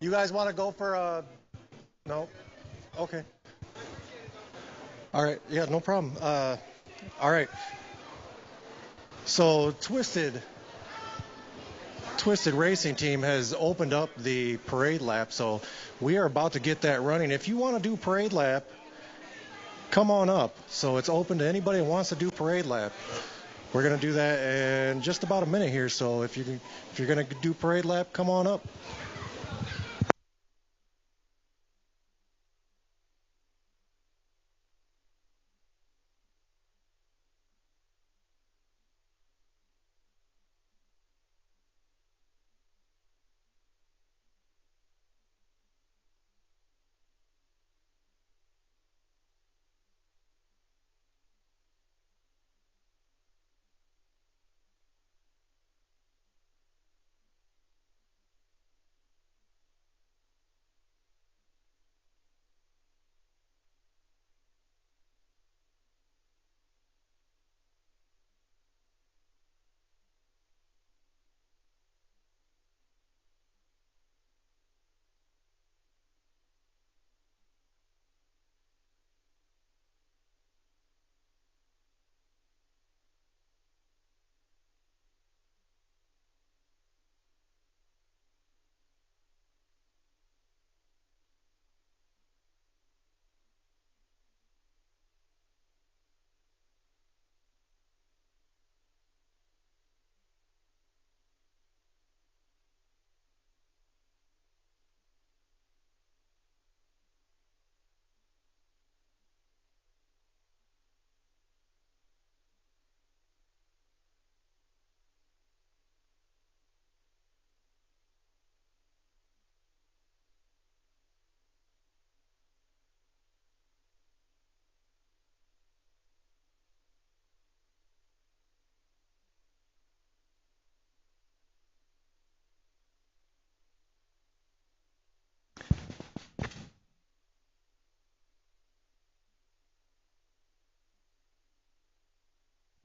You guys want to go for a? No. Okay. All right. Yeah, no problem. All right. So Twisted Racing Team has opened up the parade lap, so we are about to get that running. If you want to do parade lap, come on up. So it's open to anybody who wants to do parade lap. We're gonna do that in just about a minute here. So if you're gonna do parade lap, come on up.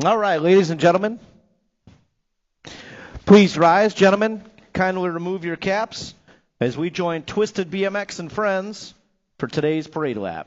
All right, ladies and gentlemen, please rise. Gentlemen, kindly remove your caps as we join Twisted BMX and friends for today's parade lap.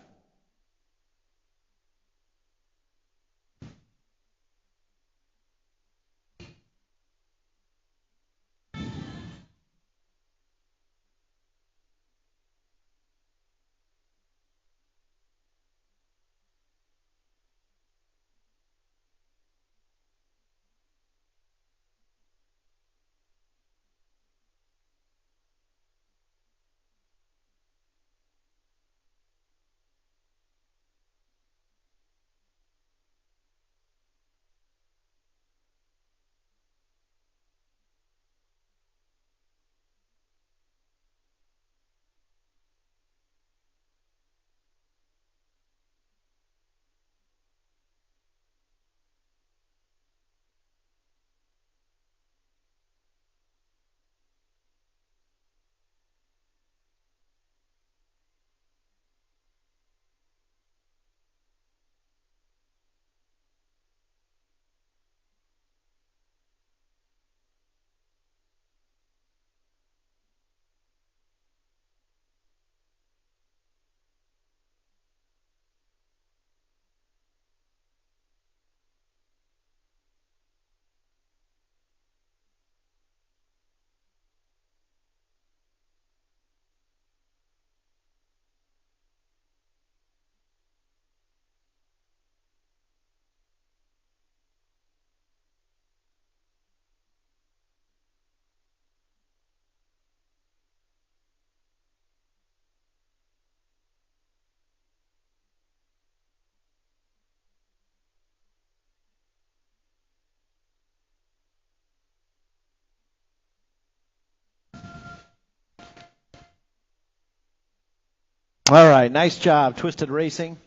All right, nice job, Twisted Racing.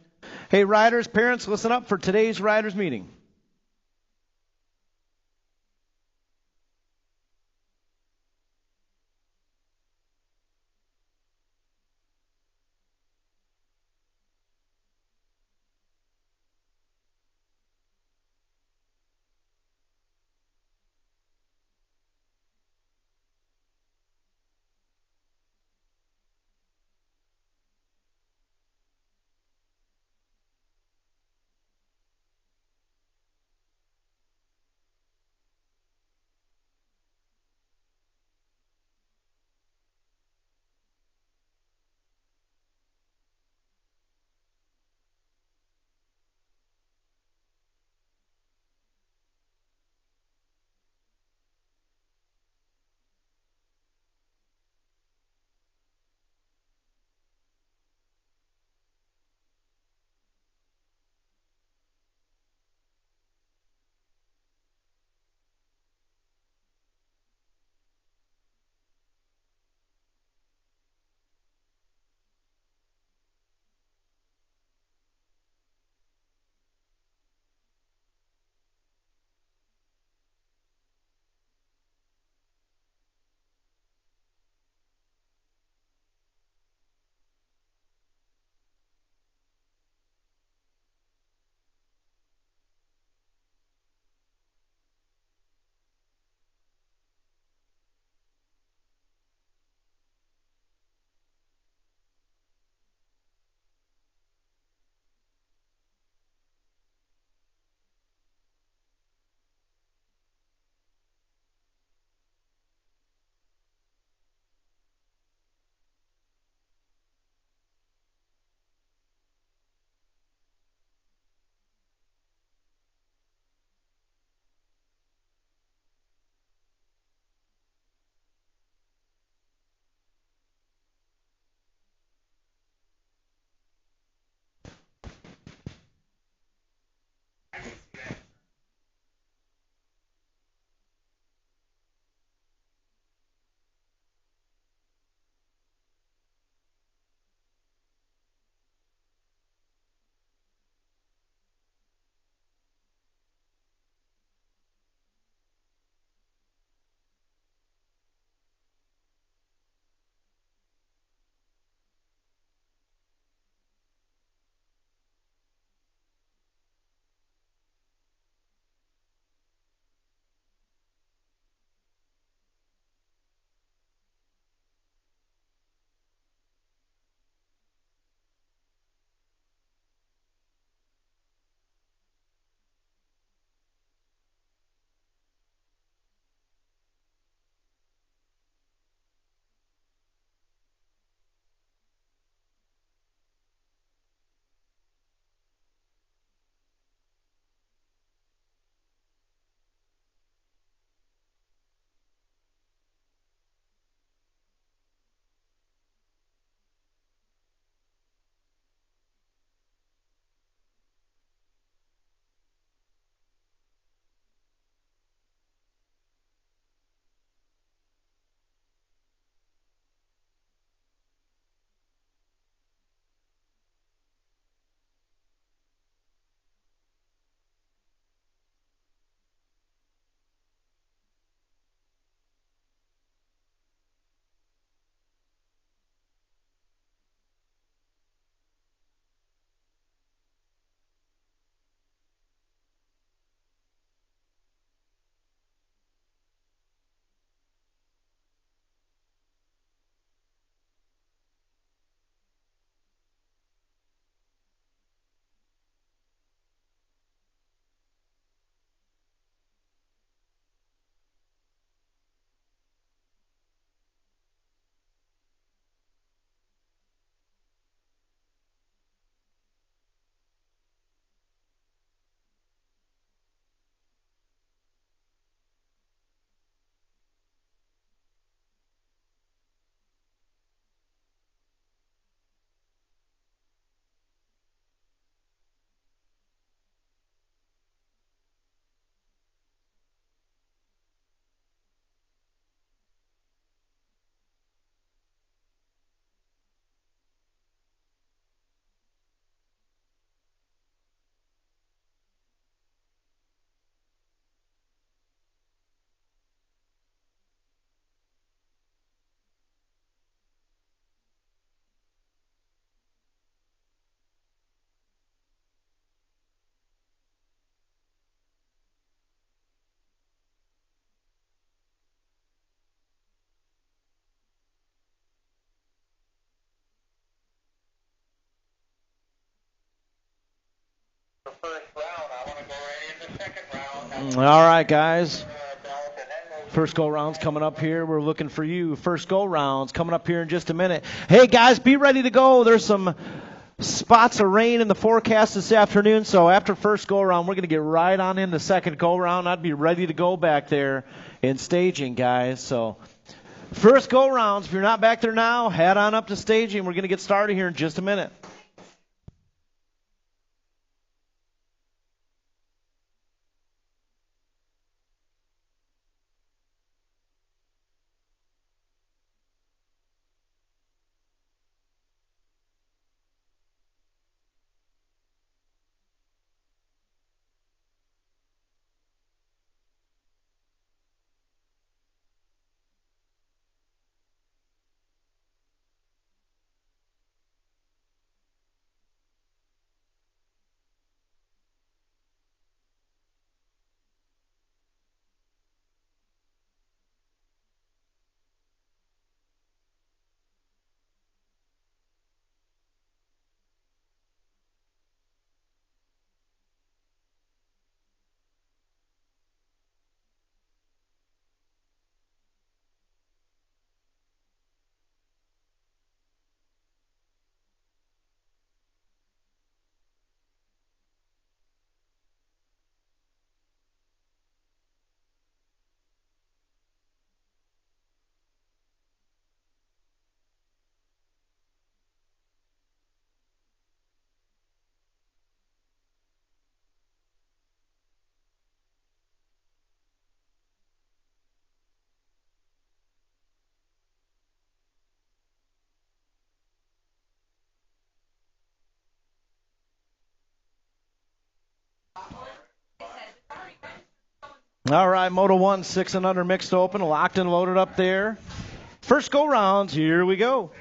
Hey, riders, parents, listen up for today's riders meeting. All right, guys. First go-round's coming up here. We're looking for you. First go-round's coming up here in just a minute. Hey, guys, be ready to go. There's some spots of rain in the forecast this afternoon, so after first go-round, we're going to get right on into second go-round. I'd be ready to go back there in staging, guys. So first go-rounds, if you're not back there now, head on up to staging. We're going to get started here in just a minute. All right, Moto 1, 6 and under mixed open, locked and loaded up there. First go-rounds, here we go.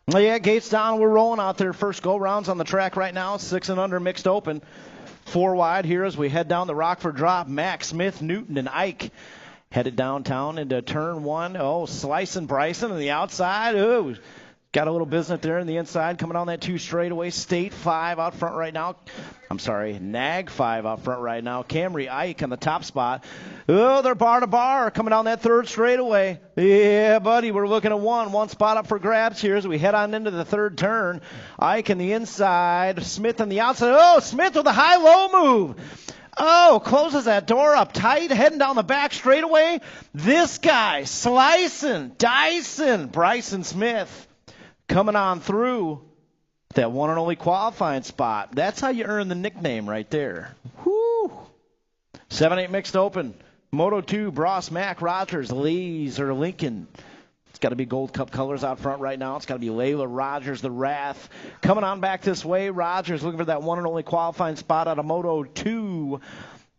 Well, yeah, gates down. We're rolling out there. First go-rounds on the track right now. 6 and under mixed open. 4 wide here as we head down the Rockford drop. Mac, Smith, Newton, and Ike headed downtown into turn 1. Oh, Slice and Bryson on the outside. Oh, got a little business there on the inside. Coming on that 2 straightaway. State 5 out front right now. I'm sorry, Nag 5 out front right now. Camry, Ike on the top spot. Oh, they're bar to bar coming down that 3rd straightaway. Yeah, buddy, we're looking at one spot up for grabs here as we head on into the 3rd turn. Ike on the inside, Smith on the outside. Oh, Smith with a high-low move. Oh, closes that door up tight, heading down the back straightaway. This guy, slicing, dicing, Bryson Smith coming on through that one and only qualifying spot. That's how you earn the nickname right there. Whoo! 7-8 mixed open. Moto 2, Bross, Mac, Rogers, Lees, or Lincoln. It's got to be Gold Cup colors out front right now. It's got to be Layla Rogers, the Wrath. Coming on back this way, Rogers looking for that one and only qualifying spot out of Moto 2.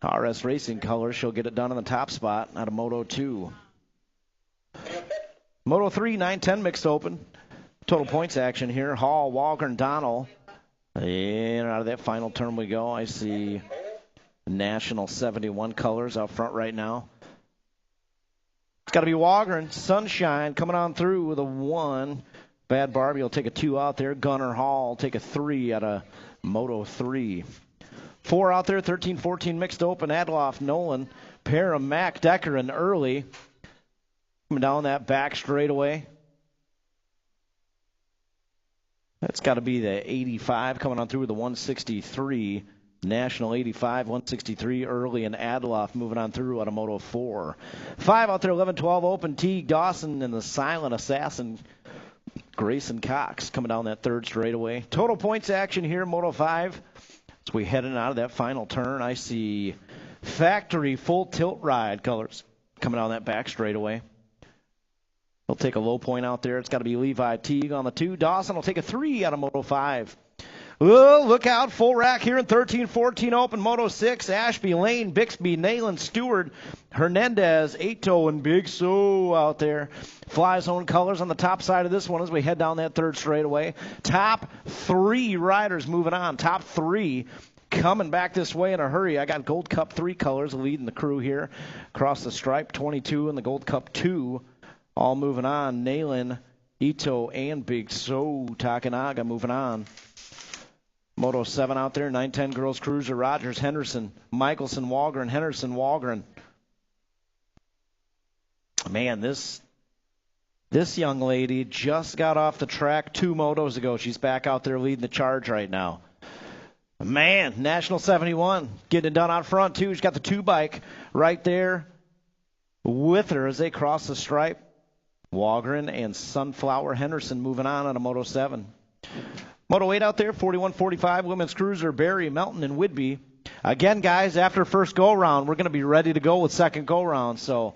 RS Racing colors. She'll get it done on the top spot out of Moto 2. Moto 3, 9-10 mixed open. Total points action here. Hall, Walgren, Donnell. And out of that final turn we go. I see National 71 colors out front right now. It's got to be Walgren. Sunshine coming on through with a 1. Bad Barbie will take a 2 out there. Gunner Hall take a 3 out of Moto 3. 4 out there, 13-14 mixed open. Adloff, Nolan, Para, Mac, Decker, and Early. Coming down that back straightaway. That's got to be the 85 coming on through with the 163. National 85, 163 Early, and Adloff moving on through out of Moto 4. 5 out there, 11-12 open. Teague, Dawson, and the Silent Assassin, Grayson Cox coming down that 3rd straightaway. Total points action here, Moto 5. As we heading out of that final turn, I see Factory Full Tilt Ride colors coming down that back straightaway. He'll take a low point out there. It's got to be Levi Teague on the 2. Dawson will take a 3 out of Moto 5. Oh, look out. Full rack here in 13-14 open. Moto 6, Ashby, Lane, Bixby, Nayland, Stewart, Hernandez, Ato, and Big So out there. Fly Zone colors on the top side of this one as we head down that 3rd straightaway. Top 3 riders moving on. Top 3 coming back this way in a hurry. I got Gold Cup 3 colors leading the crew here. Across the stripe, 22 and the Gold Cup 2. All moving on. Nalen, Ito, and Big So Takanaga moving on. Moto 7 out there, 910 Girls Cruiser, Rogers, Henderson, Michelson, Walgren, Henderson, Walgren. Man, this young lady just got off the track 2 motos ago. She's back out there leading the charge right now. Man, National 71 getting it done out front, too. She's got the 2 bike right there with her as they cross the stripe. Walgren and Sunflower Henderson moving on a Moto 7. Moto 8 out there, 41-45, Women's Cruiser, Barry, Melton, and Whidbey. Again, guys, after first go-around, we're going to be ready to go with second go-around. So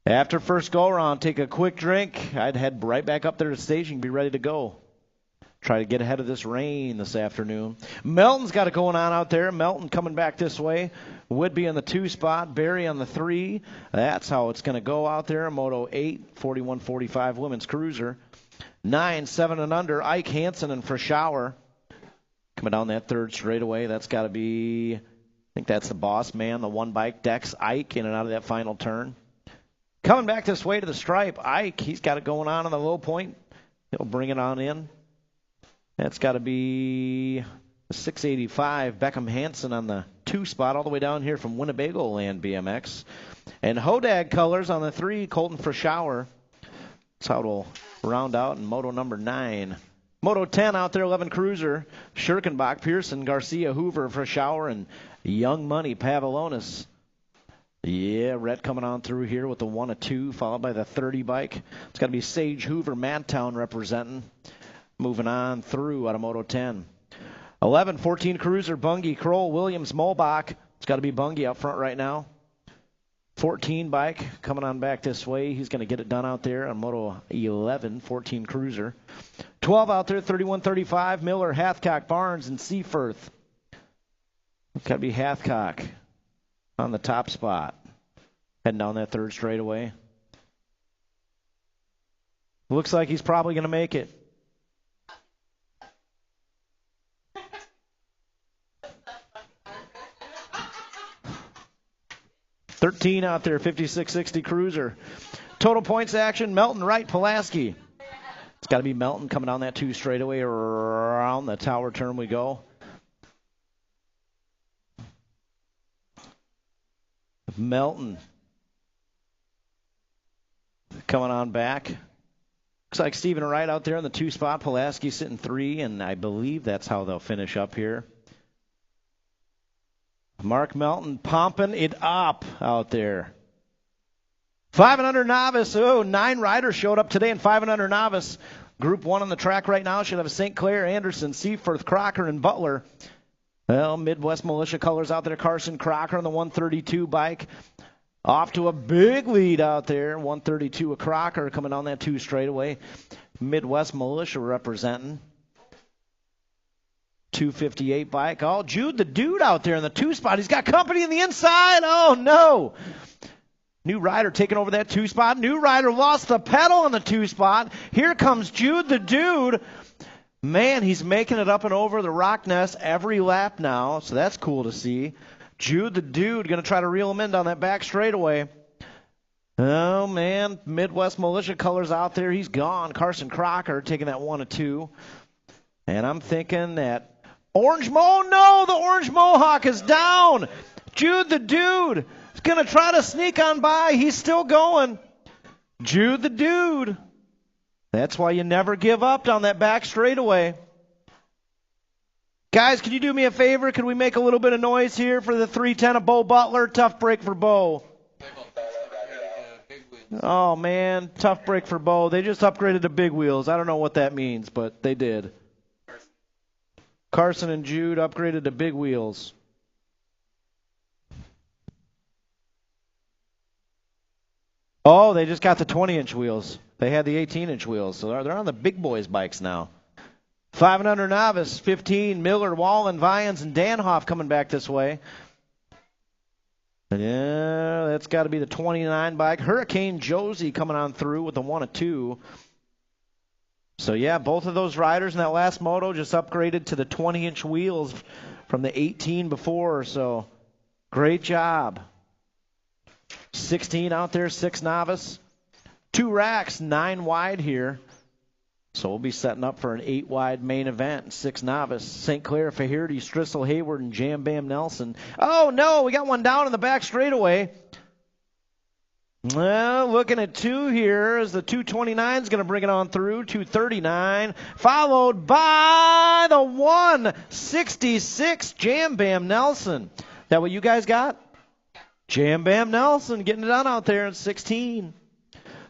after first go-around, take a quick drink. I'd head right back up there to the station and be ready to go. Try to get ahead of this rain this afternoon. Melton's got it going on out there. Melton coming back this way. Whidbey on the 2 spot, Barry on the 3. That's how it's going to go out there. Moto 8, 41-45, Women's Cruiser. 9, 7 and under, Ike Hansen and Frischauer. Coming down that third straightaway. That's got to be, I think that's the boss man, the 1 bike, Dex Ike, in and out of that final turn. Coming back this way to the stripe, Ike, he's got it going on the low point. He'll bring it on in. That's got to be the 685, Beckham Hansen on the 2 spot, all the way down here from Winnebago Land BMX. And Hodag colors on the 3, Colton Frischauer. That's how it'll round out in Moto number 9. Moto 10 out there, 11 Cruiser, Schirkenbach, Pearson, Garcia, Hoover, Frischauer, and Young Money, Pavilonis. Yeah, Rhett coming on through here with the 1 of 2, followed by the 30 bike. It's got to be Sage Hoover, Madtown representing. Moving on through out of Moto 10. 11, 14 Cruiser, Bungie, Kroll, Williams, Molbach. It's got to be Bungie out front right now. 14 bike coming on back this way. He's going to get it done out there on Moto 11, 14 Cruiser. 12 out there, 31-35, Miller, Hathcock, Barnes, and Seaforth. It's got to be Hathcock on the top spot. Heading down that third straightaway. Looks like he's probably going to make it. $13 out there, 56-60 Cruiser. Total points action, Melton, Wright, Pulaski. It's got to be Melton coming down that 2 straightaway. Around the tower turn we go. Melton coming on back. Looks like Stephen Wright out there in the 2 spot. Pulaski sitting 3, and I believe that's how they'll finish up here. Mark Melton pumping it up out there. 5 and under novice. 9 riders showed up today in 5 and under novice. Group 1 on the track right now should have St. Clair, Anderson, Seaforth, Crocker, and Butler. Well, Midwest Militia colors out there. Carson Crocker on the 132 bike. Off to a big lead out there. 132 of Crocker coming on that 2 straightaway. Midwest Militia representing. 258 bike. Oh, Jude the Dude out there in the 2 spot. He's got company in the inside. Oh, no. New rider taking over that 2 spot. New rider lost the pedal on the 2 spot. Here comes Jude the Dude. Man, he's making it up and over the rock nest every lap now, so that's cool to see. Jude the Dude going to try to reel him in down that back straightaway. Oh, man, Midwest Militia colors out there. He's gone. Carson Crocker taking that 1 of 2. And I'm thinking that the Orange Mohawk is down. Jude the Dude is going to try to sneak on by. He's still going. Jude the Dude. That's why you never give up down that back straightaway. Guys, can you do me a favor? Can we make a little bit of noise here for the 310 of Bo Butler? Tough break for Bo. Oh, man, tough break for Bo. They just upgraded to big wheels. I don't know what that means, but they did. Carson and Jude upgraded to big wheels. Oh, they just got the 20-inch wheels. They had the 18-inch wheels, so they're on the big boys' bikes now. 5 and under novice, 15, Miller, Wallen, Vians, and Danhoff coming back this way. Yeah, that's got to be the 29 bike. Hurricane Josie coming on through with the 1 of 2. So, yeah, both of those riders in that last moto just upgraded to the 20-inch wheels from the 18 before. So, great job. 16 out there, 6 novice. 2 racks, 9 wide here. So we'll be setting up for an 8-wide main event. 6 novice. St. Clair, Faherty, Strissel, Hayward, and Jam Bam Nelson. Oh, no, we got one down in the back straightaway. Well, looking at 2 here as the 229 is going to bring it on through. 239, followed by the 166, Jam Bam Nelson. That what you guys got? Jam Bam Nelson getting it done out there in 16.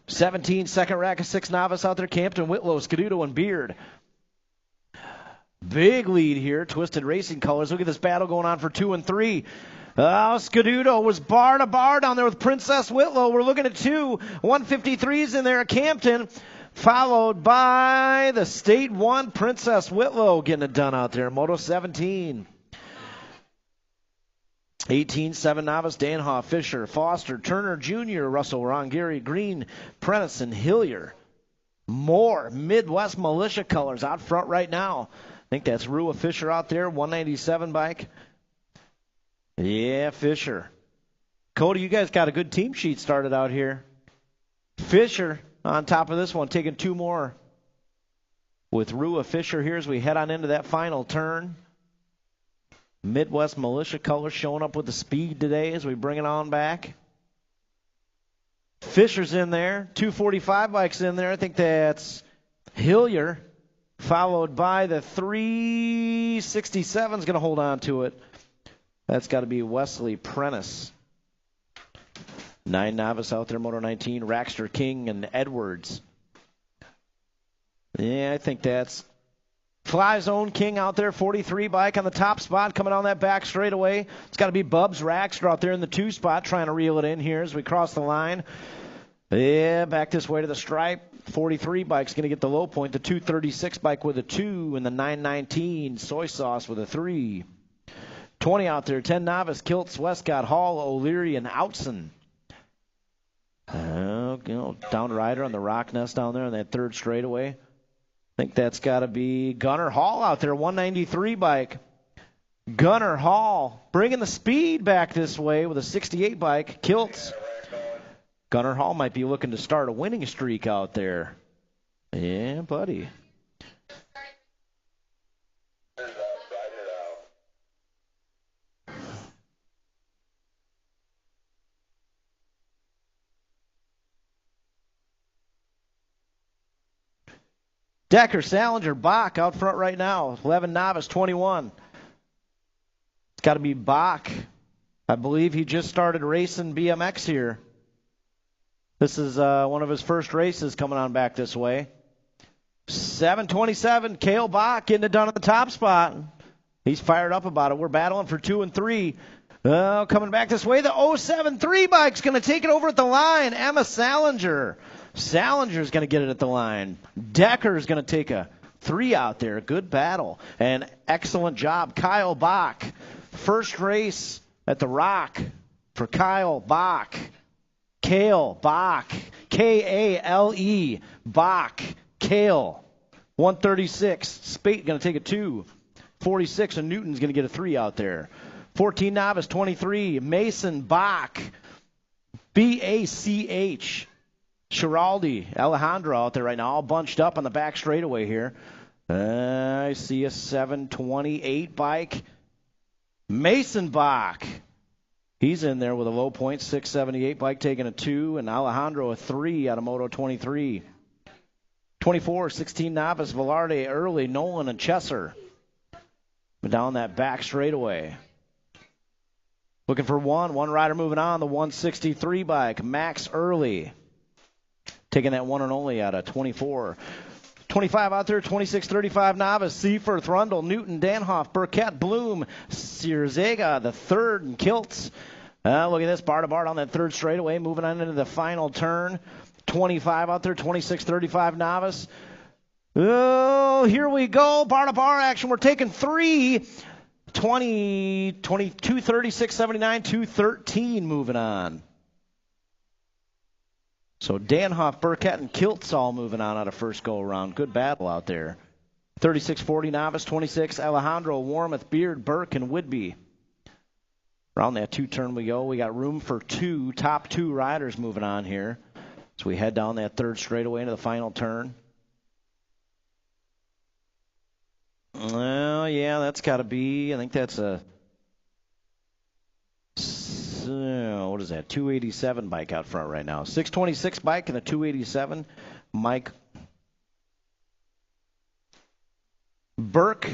17, second rack of 6 novice out there. Campton, Whitlow, Scaduto, and Beard. Big lead here. Twisted Racing Colors. Look at this battle going on for 2 and 3. Scaduto was bar to bar down there with Princess Whitlow. We're looking at 2 153s in there at Campton, followed by the State 1 Princess Whitlow getting it done out there. Moto 17. 18, 7 novice, Danhoff, Fisher, Foster, Turner Jr., Russell, Rongeri, Green, Prentice, and Hillier. More Midwest Militia Colors out front right now. I think that's Rua Fisher out there, 197 bike. Yeah, Fisher. Cody, you guys got a good team sheet started out here. Fisher on top of this one, taking 2 more with Rua Fisher here as we head on into that final turn. Midwest Militia Colors showing up with the speed today as we bring it on back. Fisher's in there. 245 bikes in there. I think that's Hillier, followed by the 367's going to hold on to it. That's got to be Wesley Prentice. 9 novice out there, Moto 19, Raxter, King, and Edwards. Yeah, I think that's Fly Zone King out there, 43 bike on the top spot, coming on that back straightaway. It's got to be Bubs Raxter out there in the 2 spot, trying to reel it in here as we cross the line. Yeah, back this way to the stripe. 43 bike's going to get the low point. The 236 bike with a 2, and the 919 Soy Sauce with a 3. 20 out there, 10 novice, Kiltz, Westcott, Hall, O'Leary, and Outson. Down rider on the Rock Nest down there on that 3rd straightaway. I think that's got to be Gunnar Hall out there, 193 bike. Gunnar Hall bringing the speed back this way with a 68 bike. Kiltz. Gunnar Hall might be looking to start a winning streak out there. Yeah, buddy. Decker, Salinger, Bach out front right now. 11 novice, 21. It's got to be Bach. I believe he just started racing BMX here. This is one of his first races coming on back this way. 727, Cale Bach getting it done at the top spot. He's fired up about it. We're battling for 2 and 3. Coming back this way, the 073 bike's going to take it over at the line. Emma Salinger. Salinger's going to get it at the line. Decker's going to take a 3 out there. Good battle. And excellent job. Kyle Bach. First race at the Rock for Kyle Bach. Kale Bach. K-A-L-E. Bach. Kale. 136. Spate going to take a 2. 46, and Newton's going to get a 3 out there. 14 novice, 23. Mason Bach. B-A-C-H. Schiraldi, Alejandro out there right now, all bunched up on the back straightaway here. I see a 728 bike. Mason Bach. He's in there with a low point, 678 bike taking a 2, and Alejandro a 3 out of Moto 23. 24, 16 novice, Velarde, Early, Nolan, and Chesser. Down that back straightaway. Looking for one rider moving on, the 163 bike, Max Early. Taking that one and only out of 24. 25 out there, 26, 35 novice, Seaforth, Rundle, Newton, Danhoff, Burkett, Bloom, Sierzega, the 3rd, and Kiltz. Look at this, bar to bar on that 3rd straightaway, moving on into the final turn. 25 out there, 26, 35 novice. Oh, here we go, bar to bar action. We're taking 3. 20, 22, 36, 79, 213 moving on. So Danhoff, Burkett, and Kiltz all moving on out of first go-around. Good battle out there. 36-40 novice, 26 Alejandro, Warmouth, Beard, Burke, and Whidbey. Around that two-turn we go. We got room for two, top two riders moving on here. So we head down that third straightaway into the final turn. Well, yeah, that's got to be, I think that's a, what is that, 287 bike out front right now. 626 bike and a 287. Mike Burke.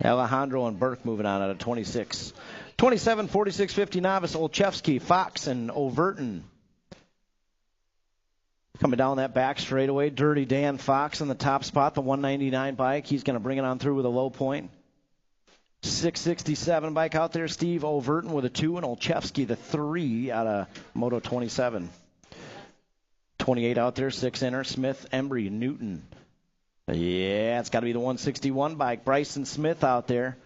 Alejandro and Burke moving on out of 26. 27, 46, 50 novice, Olszewski, Fox, and Overton. Coming down that back straightaway, Dirty Dan Fox in the top spot, the 199 bike. He's going to bring it on through with a low point. 667 bike out there, Steve Overton with a 2, and Olszewski the 3 out of Moto 27. 28 out there, 6 inner, Smith, Embry, Newton. Yeah, it's got to be the 161 bike. Bryson Smith out there.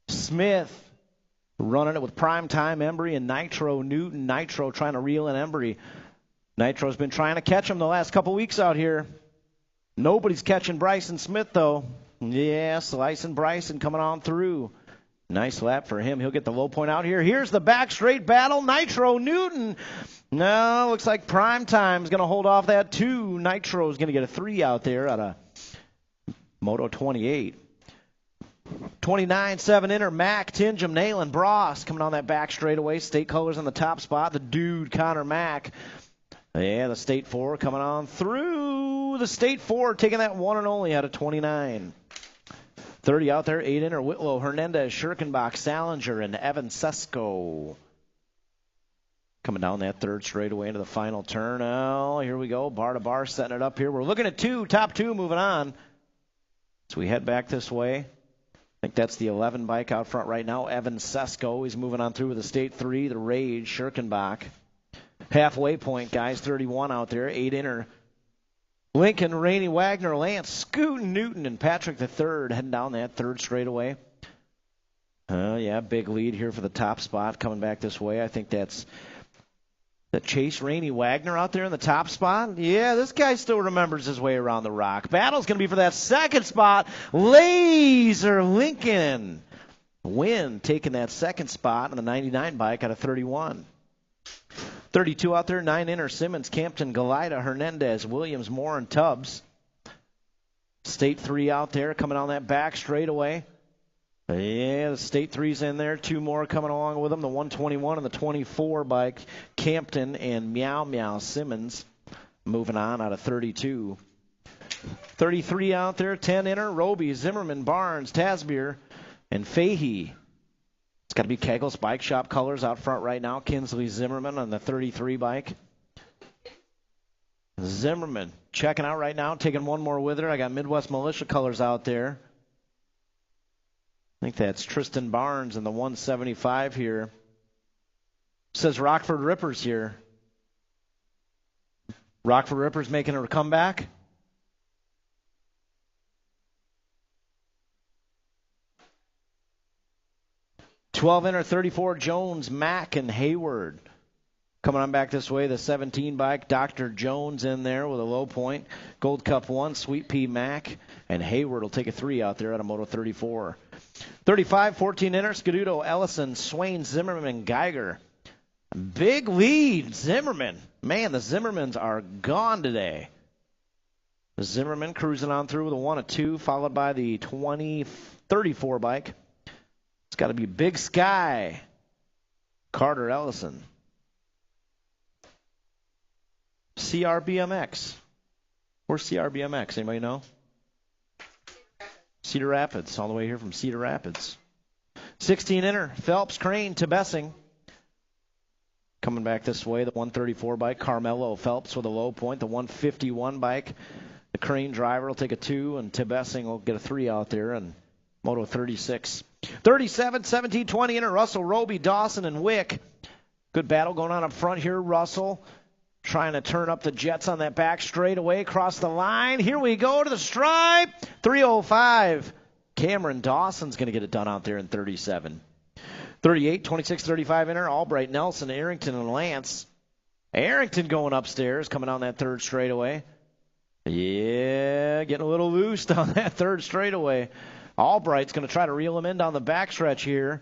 Smith running it with Prime Time Embry and Nitro Newton. Nitro trying to reel in Embry. Nitro's been trying to catch him the last couple weeks out here. Nobody's catching Bryson Smith, though. Yeah, slicing Bryson coming on through. Nice lap for him. He'll get the low point out here. Here's the back straight battle. Nitro Newton. No, looks like Prime Time's going to hold off that 2. Nitro's going to get a 3 out there out of Moto 28. 29, 7 inner, Mack, Tingem, Nayland, Bross coming on that back straightaway. State colors on the top spot. The dude, Connor Mack. Yeah, the State 4 coming on through. The State 4 taking that one and only out of 29. 30 out there, 8 inner, Whitlow, Hernandez, Schirkenbach, Salinger, and Evan Sesko. Coming down that third straightaway into the final turn. Oh, here we go. Bar to bar, setting it up here. We're looking at 2, top 2 moving on. So we head back this way. I think that's the 11 bike out front right now. Evan Sesko. He's moving on through with the State 3, the Rage, Schirkenbach. Halfway point, guys, 31 out there, 8 inner. Lincoln, Rainey, Wagner, Lance, Scoot, Newton, and Patrick III heading down that third straightaway. Yeah, big lead here for the top spot coming back this way. I think that's the Chase Rainey Wagner out there in the top spot. Yeah, this guy still remembers his way around the rock. Battle's going to be for that second spot. Laser Lincoln. Win taking that second spot on the 99 bike out of 31. 32 out there, 9 inner, Simmons, Campton, Galida, Hernandez, Williams, Moore, and Tubbs. State 3 out there coming on that back straightaway. Yeah, the State 3's in there. 2 more coming along with them, the 121 and the 24 bike, Campton and Meow Meow Simmons. Moving on out of 32. 33 out there, 10 inner, Roby, Zimmerman, Barnes, Tasbeer, and Fahey. It's got to be Kegel's Bike Shop colors out front right now. Kinsley Zimmerman on the 33 bike. Zimmerman checking out right now, taking one more with her. I got Midwest Militia colors out there. I think that's Tristan Barnes in the 175 here. Says Rockford Rippers here. Rockford Rippers making a comeback. '12 inner, 34 Jones, Mack, and Hayward. Coming on back this way, the 17 bike, Dr. Jones in there with a low point. Gold Cup 1, Sweet Pea Mack, and Hayward will take a 3 out there out of Moto 34. 35, 14 inner, Scaduto, Ellison, Swain, Zimmerman, Geiger. Big lead, Zimmerman. Man, the Zimmermans are gone today. Zimmerman cruising on through with a 1 and 2, followed by the 34 bike. It's got to be Big Sky, Carter Ellison. CRBMX. Where's CRBMX? Anybody know? Cedar Rapids, all the way here from Cedar Rapids. 16 inner, Phelps, Crane, Tebessing. Coming back this way, the 134 bike, Carmelo Phelps with a low point. The 151 bike, the Crane driver will take a 2, and Tebessing will get a 3 out there, and Moto 36. 37, 17, 20 inner, Russell, Roby, Dawson, and Wick. Good battle going on up front here. Russell trying to turn up the Jets on that back straightaway across the line. Here we go to the stripe. 305. Cameron Dawson's going to get it done out there in 37. 38, 26, 35 inner. Albright, Nelson, Arrington, and Lance. Arrington going upstairs, coming on that third straightaway. Yeah, getting a little loose on that third straightaway. Albright's going to try to reel him in down the backstretch here.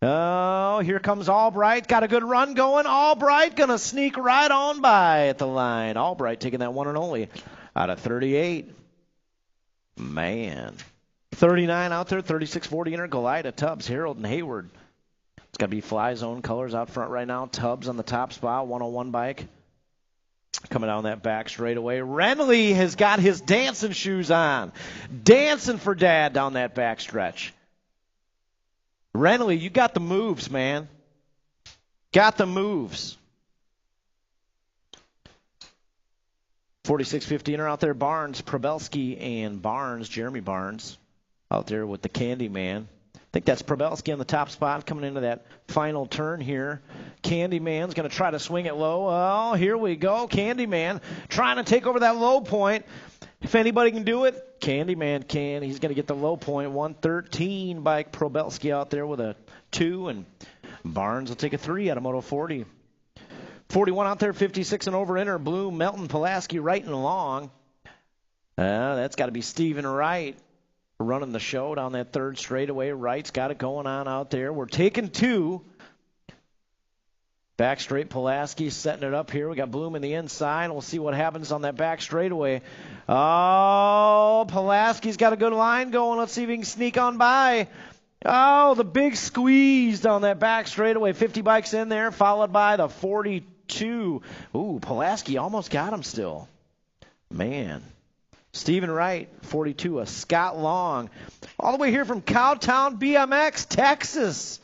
Oh, here comes Albright. Got a good run going. Albright going to sneak right on by at the line. Albright taking that one and only out of 38. Man. 39 out there, 36-40 inner. Galida, Tubbs, Harold, and Hayward. It's going to be Fly Zone colors out front right now. Tubbs on the top spot, 101 bike. Coming down that back straightaway. Renly has got his dancing shoes on. Dancing for Dad down that back stretch. Renly, you got the moves, man. Got the moves. 46-50 inner out there. Barnes, Probelski, and Barnes. Jeremy Barnes out there with the Candy Man. I think that's Probelski on the top spot coming into that final turn here. Candyman's going to try to swing it low. Oh, here we go. Candyman trying to take over that low point. If anybody can do it, Candyman can. He's going to get the low point. 113 by Probelski out there with a 2, and Barnes will take a 3 out of Moto 40. 41 out there, 56 and over inner. Bloom, Melton, Pulaski, Wright, and Long. That's got to be Stephen Wright running the show down that third straightaway. Wright's got it going on out there. We're taking 2. Back straight, Pulaski setting it up here. We got Bloom in the inside. We'll see what happens on that back straightaway. Oh, Pulaski's got a good line going. Let's see if he can sneak on by. Oh, the big squeeze down that back straightaway. 50 bikes in there, followed by the 42. Ooh, Pulaski almost got him still. Man. Stephen Wright, 42, a Scott Long. All the way here from Cowtown BMX, Texas.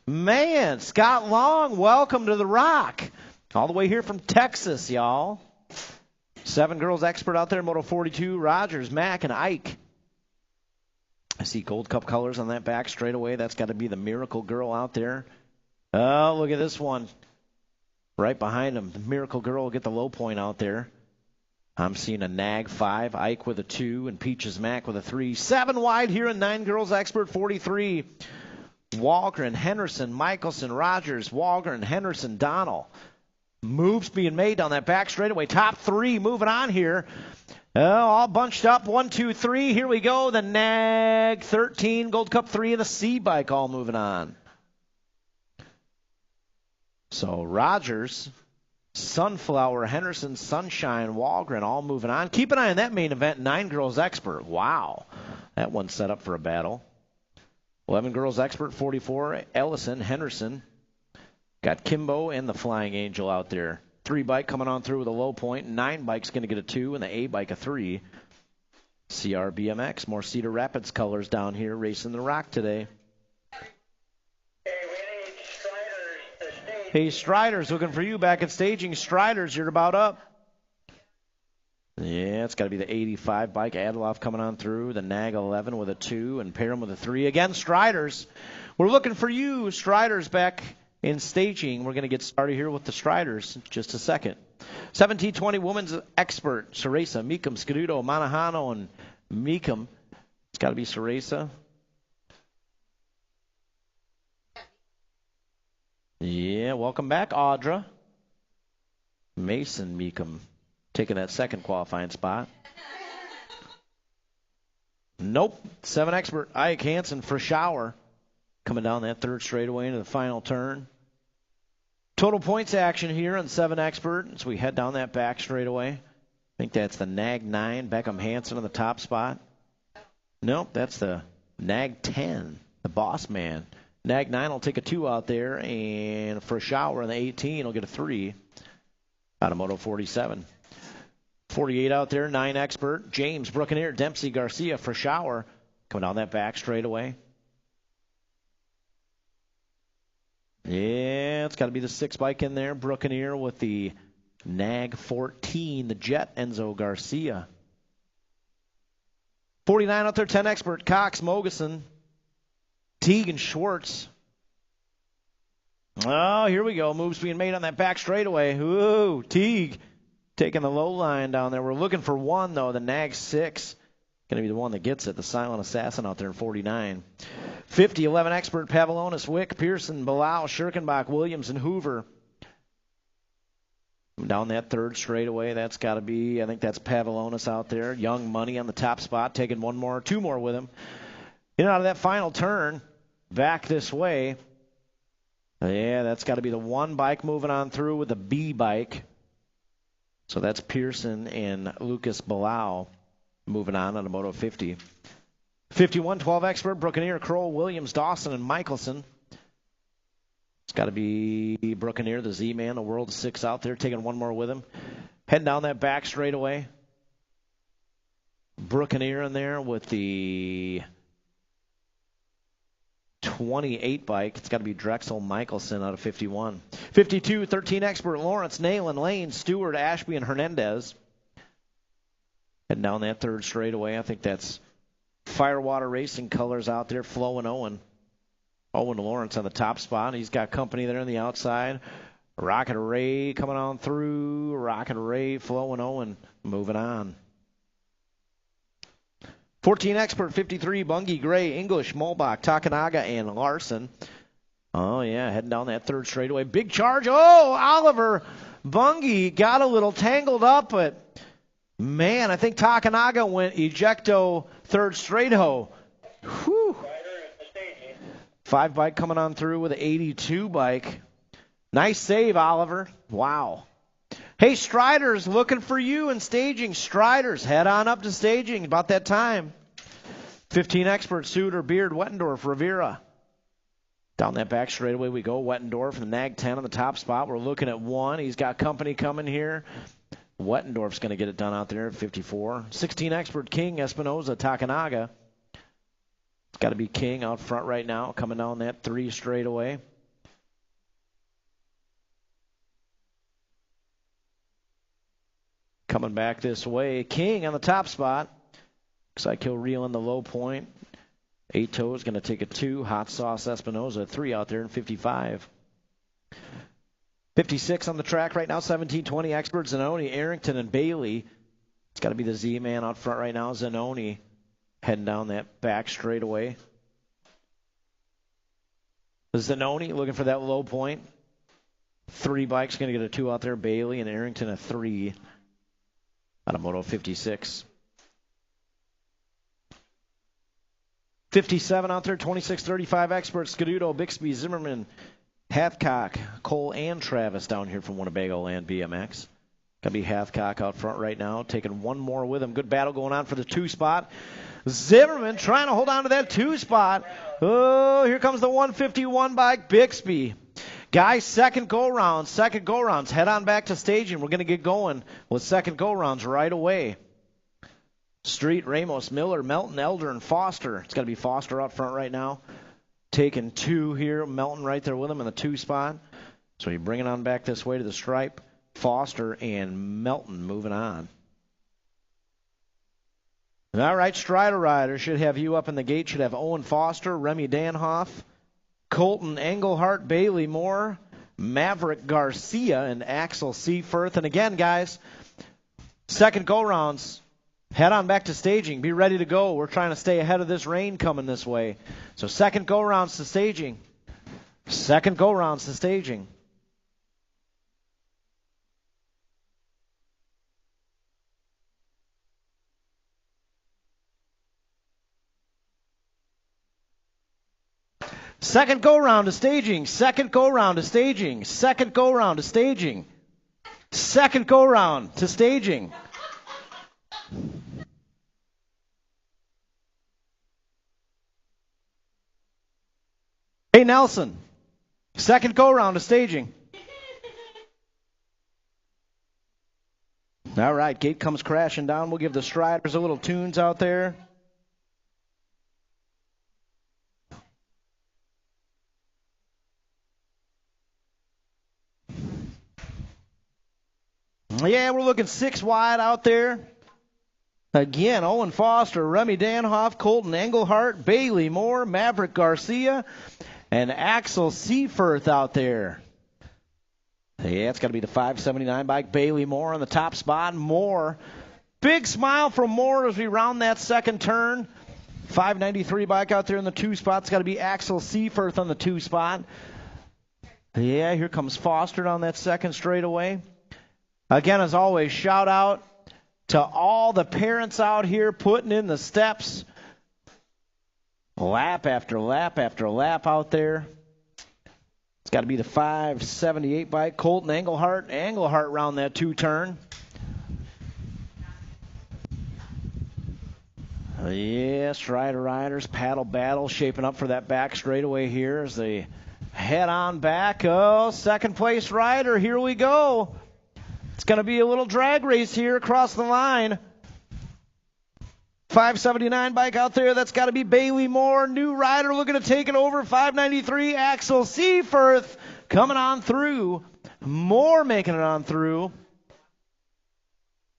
Man, Scott Long, welcome to the Rock. All the way here from Texas, y'all. 7 girls expert out there, Moto 42, Rogers, Mack, and Ike. I see Gold Cup colors on that back straightaway. That's got to be the Miracle Girl out there. Oh, look at this one. Right behind him, the Miracle Girl will get the low point out there. I'm seeing a Nag 5, Ike with a 2, and Peaches Mac with a 3. 7 wide here in 9 girls expert, 43. Walgren, Henderson, Michelson, Rogers, Walgren, Henderson, Donnell. Moves being made on that back straightaway. Top 3 moving on here. Oh, all bunched up. 1, 2, 3. Here we go. The Nag 13, Gold Cup 3, and the C bike all moving on. So Rogers, Sunflower, Henderson, Sunshine, Walgren all moving on. Keep an eye on that main event, 9 girls expert. Wow. That one's set up for a battle. 11 girls expert, 44. Ellison, Henderson. Got Kimbo and the Flying Angel out there. 3 bike coming on through with a low point. 9 bike's going to get a 2, and the A bike a 3. CR BMX, more Cedar Rapids colors down here racing the Rock today. Hey, Striders, looking for you back at staging. Striders, you're about up. Yeah, it's got to be the 85 bike. Adloff coming on through. The Nag 11 with a 2 and Parham with a 3. Again, Striders. We're looking for you, Striders, back in staging. We're going to get started here with the Striders in just a second. 1720 Women's Expert. Ceresa, Meekum, Scaduto, Manahano, and Meekum. It's got to be Ceresa. Yeah, welcome back, Audra. Mason Meekum taking that second qualifying spot. Nope. 7 expert, Ike Hansen for Shower. Coming down that third straightaway into the final turn. Total points action here on 7 expert as we head down that back straightaway. I think that's the Nag 9, Beckham Hansen on the top spot. Nope, that's the Nag 10, the Boss Man. Nag 9 will take a 2 out there, and for a Shower in the 18 will get a 3 out of Moto 47. 48 out there, 9 expert. James, Buccaneer, Dempsey, Garcia for Shower. Coming down that back straightaway. Yeah, it's got to be the 6 bike in there. Buccaneer with the Nag 14, the Jet, Enzo Garcia. 49 out there, 10 expert. Cox, Mogeson, Teague, and Schwartz. Oh, here we go. Moves being made on that back straightaway. Ooh, Teague taking the low line down there. We're looking for 1, though. The Nag 6. Going to be the one that gets it. The Silent Assassin out there in 49. 50-11 Expert, Pavlonis, Wick, Pearson, Bilal, Schirkenbach, Williams, and Hoover. Down that third straightaway, that's got to be, I think that's Pavlonis out there. Young Money on the top spot, taking two more with him. In and out of that final turn, back this way. Yeah, that's got to be the one bike moving on through with the B bike. So that's Pearson and Lucas Bilal moving on a Moto 50. 51-12 Expert, Brookeneer, Kroll, Williams, Dawson, and Michelson. It's got to be Brookeneer, the Z-Man, the World 6 out there, taking one more with him. Heading down that back straightaway. Brookeneer in there with the 28 bike. It's got to be Drexel Michelson out of 51. 52-13 Expert, Lawrence, Nayland, Lane, Stewart, Ashby, and Hernandez. Heading down that third straightaway. I think that's Firewater Racing colors out there, Flo and Owen. Owen Lawrence on the top spot. He's got company there on the outside. Rocket Ray coming on through. Rocket Ray, Flo and Owen moving on. 14 Expert, 53, Bungie, Gray, English, Molbach, Takanaga, and Larson. Oh, yeah, heading down that third straightaway. Big charge. Oh, Oliver Bungie got a little tangled up, but, man, I think Takanaga went ejecto third straight-ho. Whew. 5 bike coming on through with an 82 bike. Nice save, Oliver. Wow. Hey, Strider's looking for you in staging. Strider's, head on up to staging. About that time. 15 Expert, Suter, Beard, Wettendorf, Rivera. Down that back straightaway we go. Wettendorf and the Nag 10 on the top spot. We're looking at one. He's got company coming here. Wettendorf's going to get it done out there at 54. 16 Expert, King, Espinoza, Takanaga. It's got to be King out front right now, coming down that 3 straightaway. Coming back this way, King on the top spot. Looks like he'll reel in the low point. 8 Toes going to take a 2. Hot Sauce Espinoza, 3 out there in 55. 56 on the track right now, 17-20 Expert, Zanoni, Arrington, and Bailey. It's got to be the Z-Man out front right now, Zanoni. Heading down that back straightaway. Zanoni looking for that low point. 3 bikes going to get a 2 out there. Bailey and Arrington a 3 out of Moto 56. 57 out there, 26-35 Expert, Scaduto, Bixby, Zimmerman, Hathcock, Cole, and Travis down here from Winnebago Land BMX. Got to be Hathcock out front right now, taking one more with him. Good battle going on for the 2 spot. Zimmerman trying to hold on to that 2 spot. Oh, here comes the 151 bike, Bixby. Guys, second go-rounds. Head on back to staging. We're going to get going with second go-rounds right away. Street, Ramos, Miller, Melton, Elder, and Foster. It's got to be Foster out front right now. Taking 2 here. Melton right there with him in the 2 spot. So you bring it on back this way to the stripe. Foster and Melton moving on. All right, Strider Rider should have you up in the gate. Should have Owen Foster, Remy Danhoff, Colton Engelhart, Bailey Moore, Maverick Garcia, and Axel Seaforth. And again, guys, second go-rounds. Head on back to staging. Be ready to go. We're trying to stay ahead of this rain coming this way. So second go-rounds to staging. Second go-rounds to staging. Second go-round to staging. Second go-round to staging. Second go-round to staging. Second go-round to staging. Hey, Nelson. Second go-round to staging. All right, gate comes crashing down. We'll give the Striders a little tunes out there. Yeah, we're looking 6 wide out there. Again, Owen Foster, Remy Danhoff, Colton Engelhart, Bailey Moore, Maverick Garcia, and Axel Seaforth out there. Yeah, it's got to be the 579 bike. Bailey Moore on the top spot. Moore. Big smile from Moore as we round that second turn. 593 bike out there in the 2 spot. It's got to be Axel Seaforth on the 2 spot. Yeah, here comes Foster on that second straightaway. Again, as always, shout out to all the parents out here putting in the steps. Lap after lap after lap out there. It's got to be the 578 bike. Colton Englehart. Englehart round that 2-turn. Yes, riders, paddle battle, shaping up for that back straightaway here as they head on back. Oh, second place rider, here we go. It's going to be a little drag race here across the line. 579 bike out there, that's got to be Bailey Moore. New rider looking to take it over. 593, Axel Seaforth coming on through. Moore making it on through.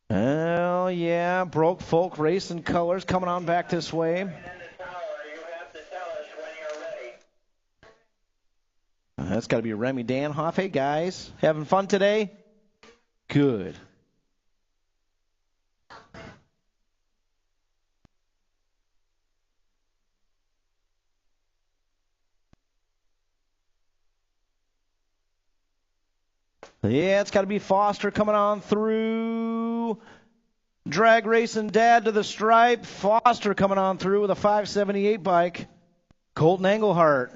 Oh, yeah, Broke Folk Racing Colors coming on back this way. That's got to be Remy Danhoff. Hey, guys, having fun today? Good. Yeah, it's got to be Foster coming on through. Drag Racing Dad to the stripe. Foster coming on through with a 578 bike. Colton Englehart.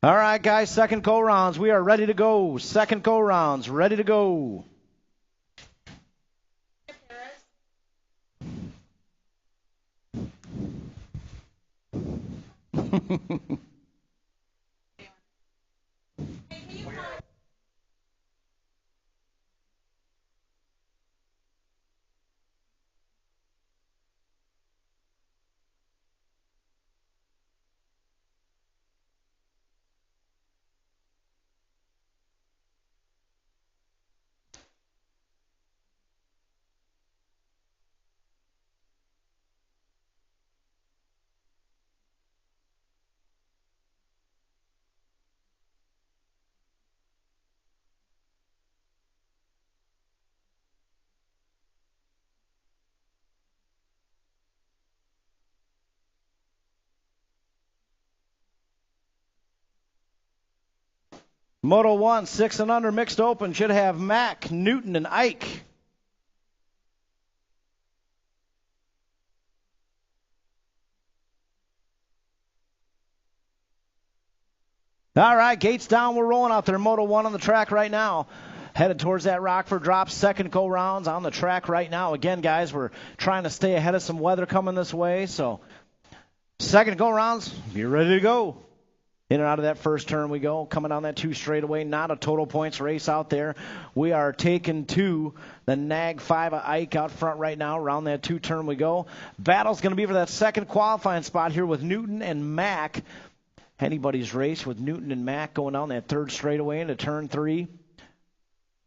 All right, guys, second go-rounds. We are ready to go. Second go-rounds, ready to go. Moto 1, 6 and under mixed open should have Mack, Newton, and Ike. All right, gates down. We're rolling out there. Moto 1 on the track right now. Headed towards that Rockford drop. Second go-rounds on the track right now. Again, guys, we're trying to stay ahead of some weather coming this way. So, second go-rounds, be ready to go. In and out of that first turn we go. Coming down that 2 straightaway. Not a total points race out there. We are taking to the Nag 5 of Ike out front right now. Around that 2 turn we go. Battle's going to be for that second qualifying spot here with Newton and Mack. Anybody's race with Newton and Mack going down that 3rd straightaway into turn 3.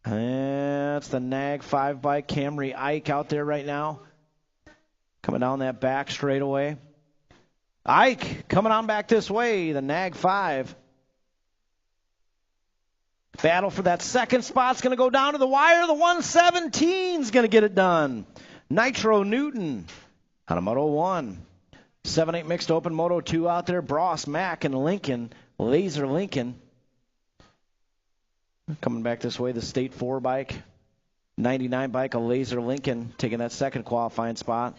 That's the Nag 5 bike. Camry Ike out there right now. Coming down that back straightaway. Ike coming on back this way, the Nag 5. Battle for that second spot's going to go down to the wire. The 117's going to get it done. Nitro Newton out of Moto 1. 7-8 mixed open. Moto 2 out there. Bross, Mack, and Lincoln. Laser Lincoln. Coming back this way, the State 4 bike. 99 bike, a Laser Lincoln, taking that second qualifying spot.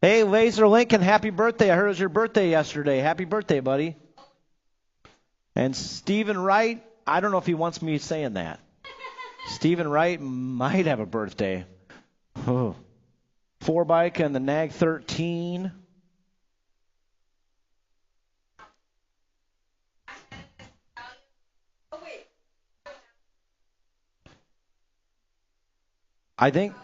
Hey, Laser Lincoln, happy birthday. I heard it was your birthday yesterday. Happy birthday, buddy. And Stephen Wright, I don't know if he wants me saying that. Stephen Wright might have a birthday. Oh. 4 bike and the Nag 13. I think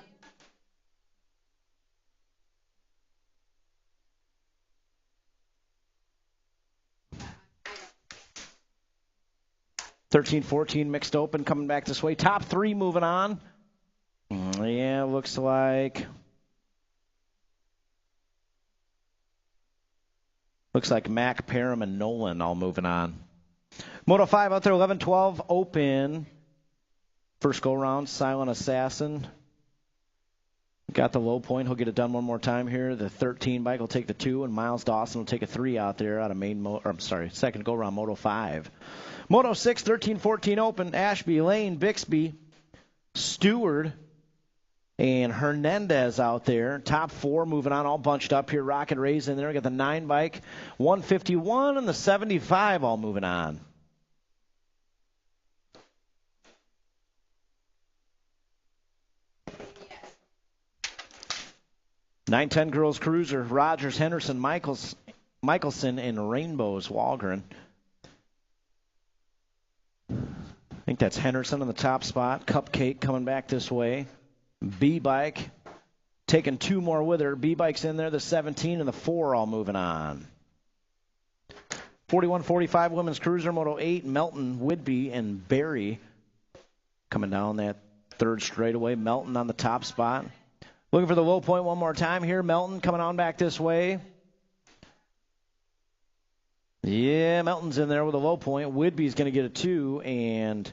13-14 mixed open coming back this way. Top 3 moving on. Yeah, looks like Mack, Parham, and Nolan all moving on. Moto 5 out there, 11-12 open. First go round, Silent Assassin. Got the low point. He'll get it done one more time here. The 13 bike will take the 2, and Miles Dawson will take a 3 out there out of second go around Moto 5. Moto 6, 13-14 open. Ashby, Lane, Bixby, Stewart, and Hernandez out there. Top 4 moving on, all bunched up here. Rocket Ray's in there. Got the 9 bike, 151, and the 75 all moving on. Yes. 9-10 girls cruiser. Rogers, Henderson, Michelson, and Rainbows Walgren. I think that's Henderson on the top spot. Cupcake coming back this way. B-Bike taking 2 more with her. B-Bike's in there, the 17 and the 4 all moving on. 41-45 women's cruiser, Moto 8, Melton, Whidbey, and Barry coming down that third straightaway. Melton on the top spot. Looking for the low point one more time here. Melton coming on back this way. Yeah, Melton's in there with a low point. Whidbey's going to get a 2, and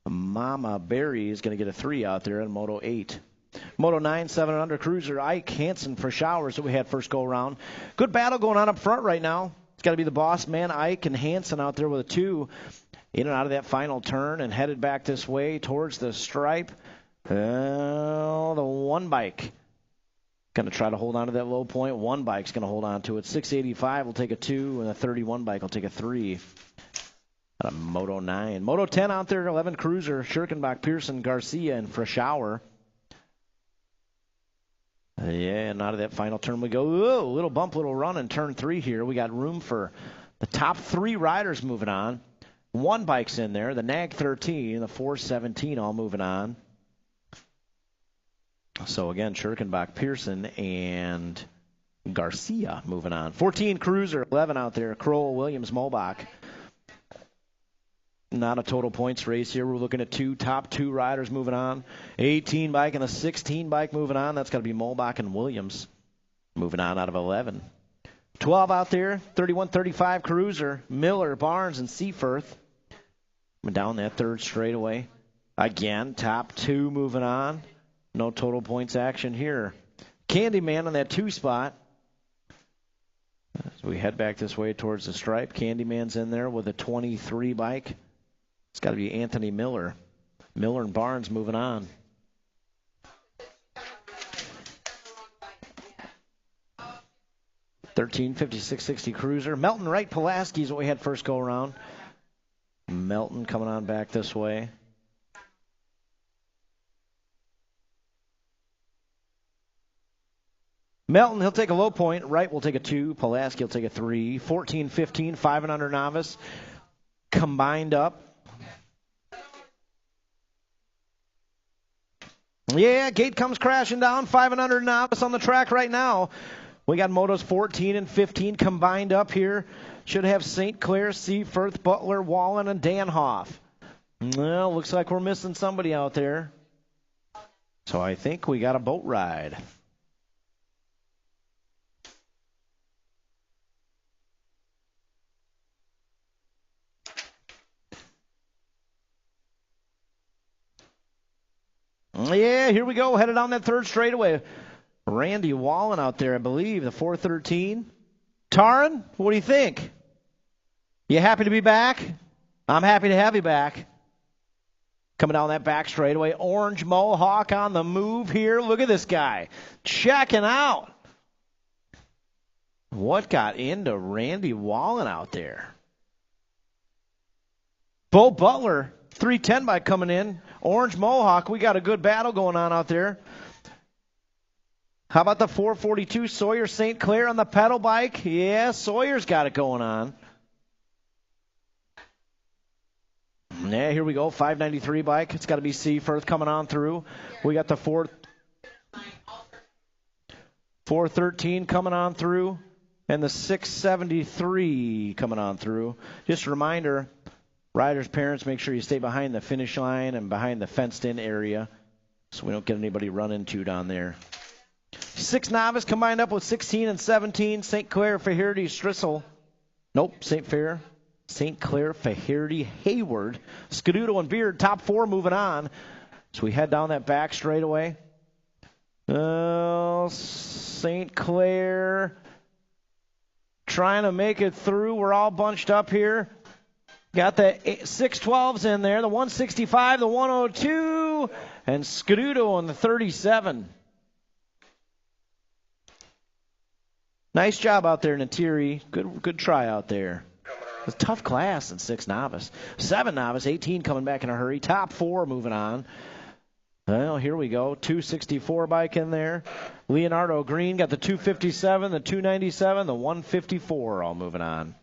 Mama Barry is going to get a 3 out there in Moto 8. Moto 9, 7 and under cruiser. Ike Hansen for Showers that we had first go around. Good battle going on up front right now. It's got to be the boss man, Ike, and Hansen out there with a 2. In and out of that final turn and headed back this way towards the stripe. The 1 bike going to try to hold on to that low point. 1 bike's going to hold on to it. 685 will take a 2, and the 31 bike will take a 3. Out of Moto 9. Moto 10 out there, 11 cruiser. Schirkenbach, Pearson, Garcia, and Frischauer. Yeah, and out of that final turn we go. Whoa, little bump, little run in turn 3 here. We got room for the top 3 riders moving on. 1 bike's in there. The Nag 13 and the 417 all moving on. So again, Schirkenbach, Pearson, and Garcia moving on. 14 cruiser, 11 out there. Kroll, Williams, Molbach. Not a total points race here. We're looking at top 2 riders moving on. 18 bike and a 16 bike moving on. That's got to be Molbach and Williams moving on out of 11. 12 out there, 31-35 cruiser. Miller, Barnes, and Seaforth. Down that third straightaway. Again, top 2 moving on. No total points action here. Candyman on that 2 spot. So we head back this way towards the stripe. Candyman's in there with a 23 bike. It's got to be Anthony Miller. Miller and Barnes moving on. $13, 56, 60 cruiser. Melton Wright Pulaski is what we had first go around. Melton coming on back this way. Melton, he'll take a low point. Wright will take a 2. Pulaski will take a 3. 14, 15, 5 and under novice. Combined up. Yeah, gate comes crashing down. 5 and under novice on the track right now. We got motos 14 and 15 combined up here. Should have St. Clair, Seaforth, Butler, Wallen, and Danhoff. Well, looks like we're missing somebody out there. So I think we got a boat ride. Yeah, here we go. Headed on that third straightaway. Randy Wallen out there, I believe, the 413. Taryn, what do you think? You happy to be back? I'm happy to have you back. Coming down that back straightaway. Orange Mohawk on the move here. Look at this guy. Checking out. What got into Randy Wallen out there? Bo Butler, 310 bike coming in. Orange Mohawk, we got a good battle going on out there. How about the 442 Sawyer St. Clair on the pedal bike? Yeah, Sawyer's got it going on. Yeah, here we go. 593 bike. It's got to be Seaforth coming on through. We got the 413 coming on through. And the 673 coming on through. Just a reminder, riders' parents, make sure you stay behind the finish line and behind the fenced-in area so we don't get anybody run into down there. 6 novice combined up with 16 and 17. St. Clair, Faherty, Strissel. Nope, St. Clair, Faherty, Hayward, Scaduto, and Beard. Top 4 moving on. So we head down that back straightaway. St. Clair trying to make it through. We're all bunched up here. Got the 612s in there, the 165, the 102, and Scuduto on the 37. Nice job out there, Natiri. Good try out there. It's a tough class in 6 novice. 7 novice, 18 coming back in a hurry. Top 4 moving on. Well, here we go. 264 bike in there. Leonardo Green got the 257, the 297, the 154 all moving on.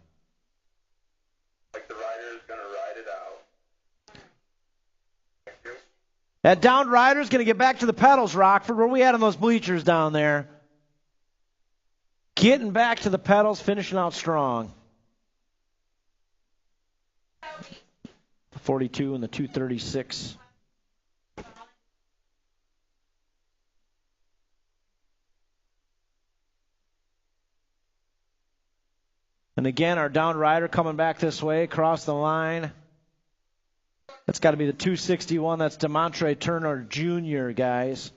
Like the rider is going to ride it out. Thank you. That downed rider's going to get back to the pedals, Rockford. Where we at on those bleachers down there? Getting back to the pedals, finishing out strong. 42 and the 236. And again, our down rider coming back this way, across the line. That's got to be the 261. That's DeMontre Turner Jr., guys.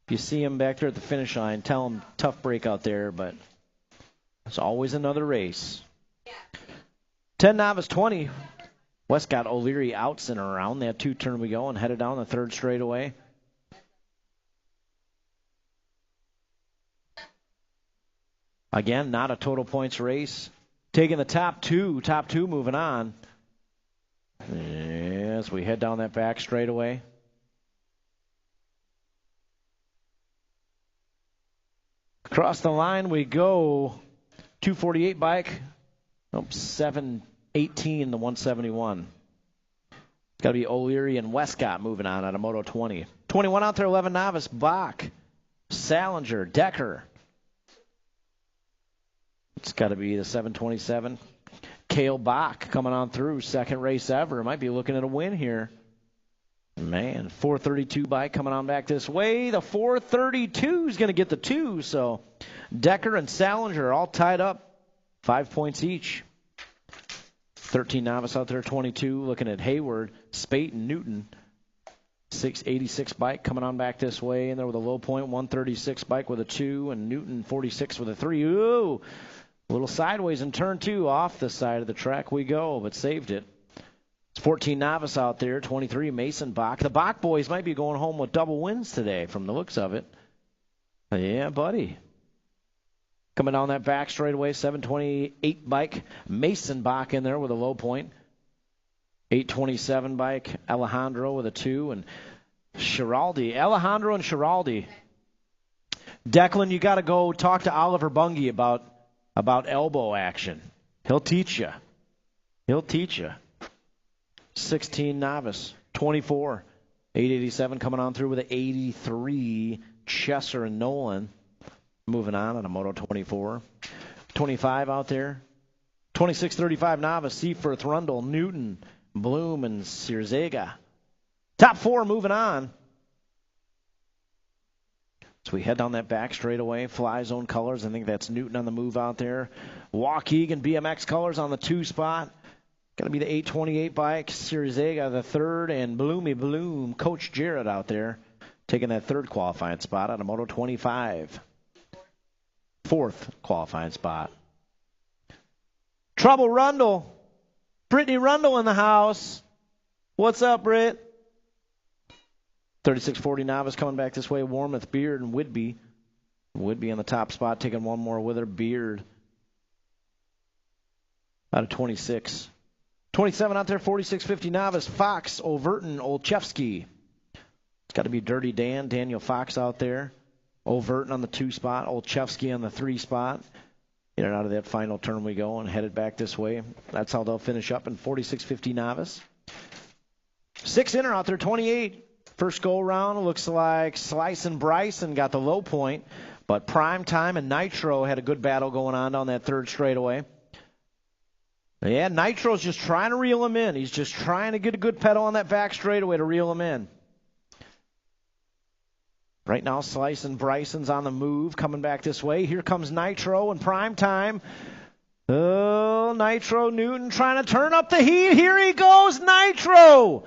If you see him back there at the finish line, tell him tough break out there, but it's always another race. 10 novice 20. Westcott O'Leary outs and around. They have 2 turn we go and headed down the 3rd straightaway. Again, not a total points race. Taking the top two moving on. As we head down that back straightaway. Across the line we go. 248 bike. 718, the 171. It's got to be O'Leary and Westcott moving on out of Moto 20. 21 out there, 11 novice. Bach, Salinger, Decker. It's got to be the 727. Cale Bach coming on through. 2nd race ever. Might be looking at a win here. Man, 432 bike coming on back this way. The 432 is going to get the 2. So Decker and Salinger are all tied up. 5 points each. 13 novice out there, 22. Looking at Hayward, Spate, and Newton. 686 bike coming on back this way. And there with a low point, 136 bike with a 2. And Newton, 46 with a 3. Ooh! A little sideways in turn 2. Off the side of the track we go, but saved it. It's 14 novice out there, 23 Mason Bach. The Bach boys might be going home with double wins today from the looks of it. Yeah, buddy. Coming down that back straightaway, 728 bike. Mason Bach in there with a low point. 827 bike, Alejandro with a 2. And Schiraldi, Alejandro and Schiraldi. Declan, you got to go talk to Oliver Bungie about elbow action. He'll teach you. 16 novice, 24. 887 coming on through with an 83. Chesser and Nolan moving on a Moto 24. 25 out there. 26-35 novice, Seaforth, Rundle, Newton, Bloom, and Sierzega. Top 4 moving on. So we head down that back straightaway. Fly Zone colors. I think that's Newton on the move out there. Waukegan BMX colors on the 2 spot. Going to be the 828 bike. Sierzega the 3rd. And Bloomy Bloom, Coach Jarrett out there, taking that 3rd qualifying spot out of Moto 25. 4th qualifying spot. Trouble Rundle. Brittany Rundle in the house. What's up, Britt? 3640 novice coming back this way. Warmouth, Beard, and Whidbey. Whidbey on the top spot, taking one more with her. Beard out of 26. 27 out there, 4650 novice. Fox, Overton, Olszewski. It's got to be Dirty Dan, Daniel Fox out there. Overton on the 2 spot. Olszewski on the 3 spot. In and out of that final turn we go and headed back this way. That's how they'll finish up in 4650 novice. 6 inner out there, 28. First go around, looks like Slice and Bryson got the low point, but Prime Time and Nitro had a good battle going on down that 3rd straightaway. Yeah, Nitro's just trying to reel him in. He's just trying to get a good pedal on that back straightaway to reel him in. Right now, Slice and Bryson's on the move, coming back this way. Here comes Nitro and Prime Time. Oh, Nitro Newton trying to turn up the heat. Here he goes, Nitro.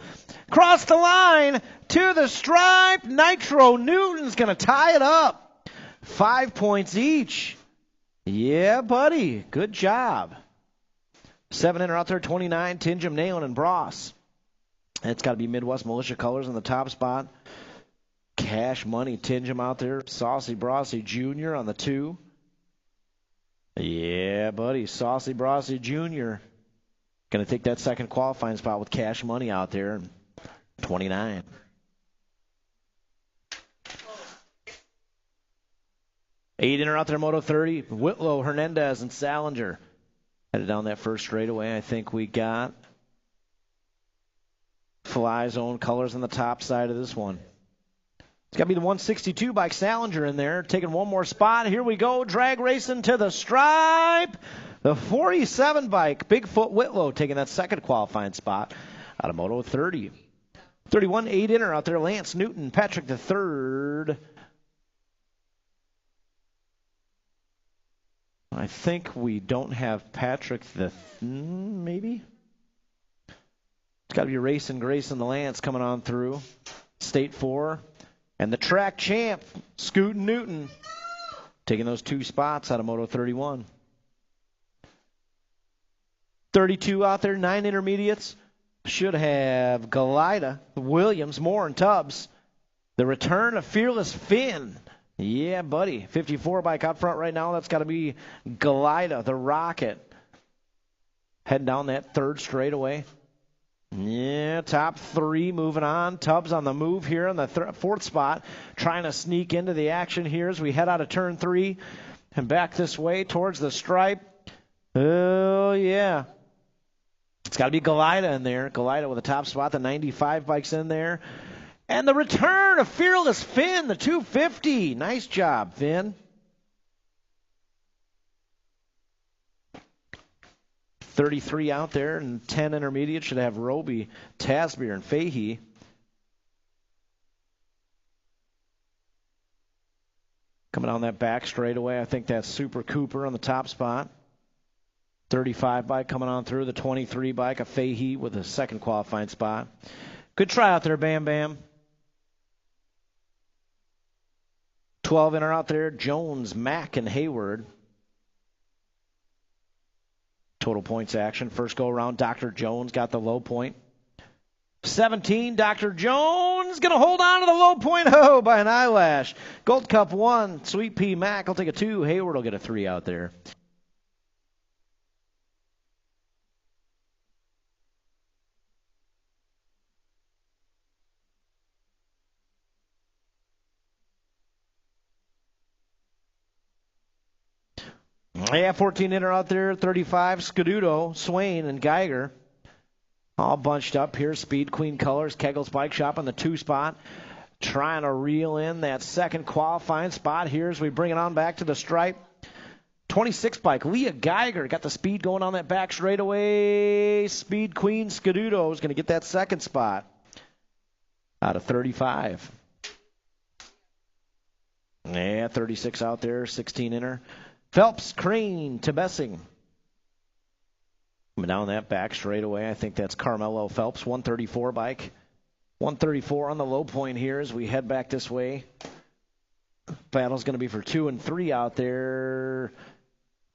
Cross the line to the stripe. Nitro Newton's going to tie it up. 5 points each. Yeah, buddy. Good job. 7-inner out there, 29. Tingham, Nalen, and Bross. It's got to be Midwest Militia colors in the top spot. Cash Money, Tingham out there. Saucy Brossy Jr. on the 2. Yeah, buddy. Saucy Brossy Jr. Going to take that second qualifying spot with Cash Money out there. 29. Eight-inner out there, Moto 30. Whitlow, Hernandez, and Salinger. Headed down that first straightaway. I think we got Fly Zone colors on the top side of this one. It's got to be the 162 by Salinger in there. Taking one more spot. Here we go. Drag racing to the stripe. The 47 bike. Bigfoot Whitlow taking that second qualifying spot out of Moto 30. 31, 8-inner out there. Lance Newton, Patrick the third. I think we don't have Patrick maybe? It's got to be Racing Grayson the Lance coming on through. State 4. And the track champ, Scootin' Newton, taking those 2 spots out of Moto 31. 32 out there, 9 intermediates. Should have Galida, Williams, Moore, and Tubbs. The return of Fearless Finn. Yeah, buddy. 54 bike out front right now. That's got to be Galida, the Rocket. Heading down that third straightaway. Yeah, top 3 moving on. Tubbs on the move here in the fourth spot. Trying to sneak into the action here as we head out of turn 3 and back this way towards the stripe. Oh, yeah. It's got to be Galida in there. Galida with the top spot. The 95 bike's in there. And the return of Fearless Finn, the 250. Nice job, Finn. 33 out there and 10 intermediate. Should have Roby, Tasbier, and Fahey. Coming on that back straightaway, I think that's Super Cooper on the top spot. 35 bike coming on through. The 23 bike, a Fahey with a second qualifying spot. Good try out there, Bam Bam. 12 in or out there, Jones, Mack, and Hayward. Total points action. First go around, Dr. Jones got the low point. 17, Dr. Jones going to hold on to the low point. Oh, by an eyelash. Gold Cup 1, Sweet Pea Mack will take a 2. Hayward will get a 3 out there. Yeah, 14 inner out there, 35, Scuduto, Swain, and Geiger. All bunched up here. Speed Queen colors, Kegel's Bike Shop on the 2 spot. Trying to reel in that second qualifying spot here as we bring it on back to the stripe. 26 bike, Leah Geiger got the speed going on that back straightaway. Speed Queen Scuduto is going to get that second spot out of 35. Yeah, 36 out there, 16 inner. Phelps, Crane, to Bessing. Coming down that back straightaway, I think that's Carmelo Phelps, 134 bike. 134 on the low point here as we head back this way. Battle's going to be for 2 and 3 out there.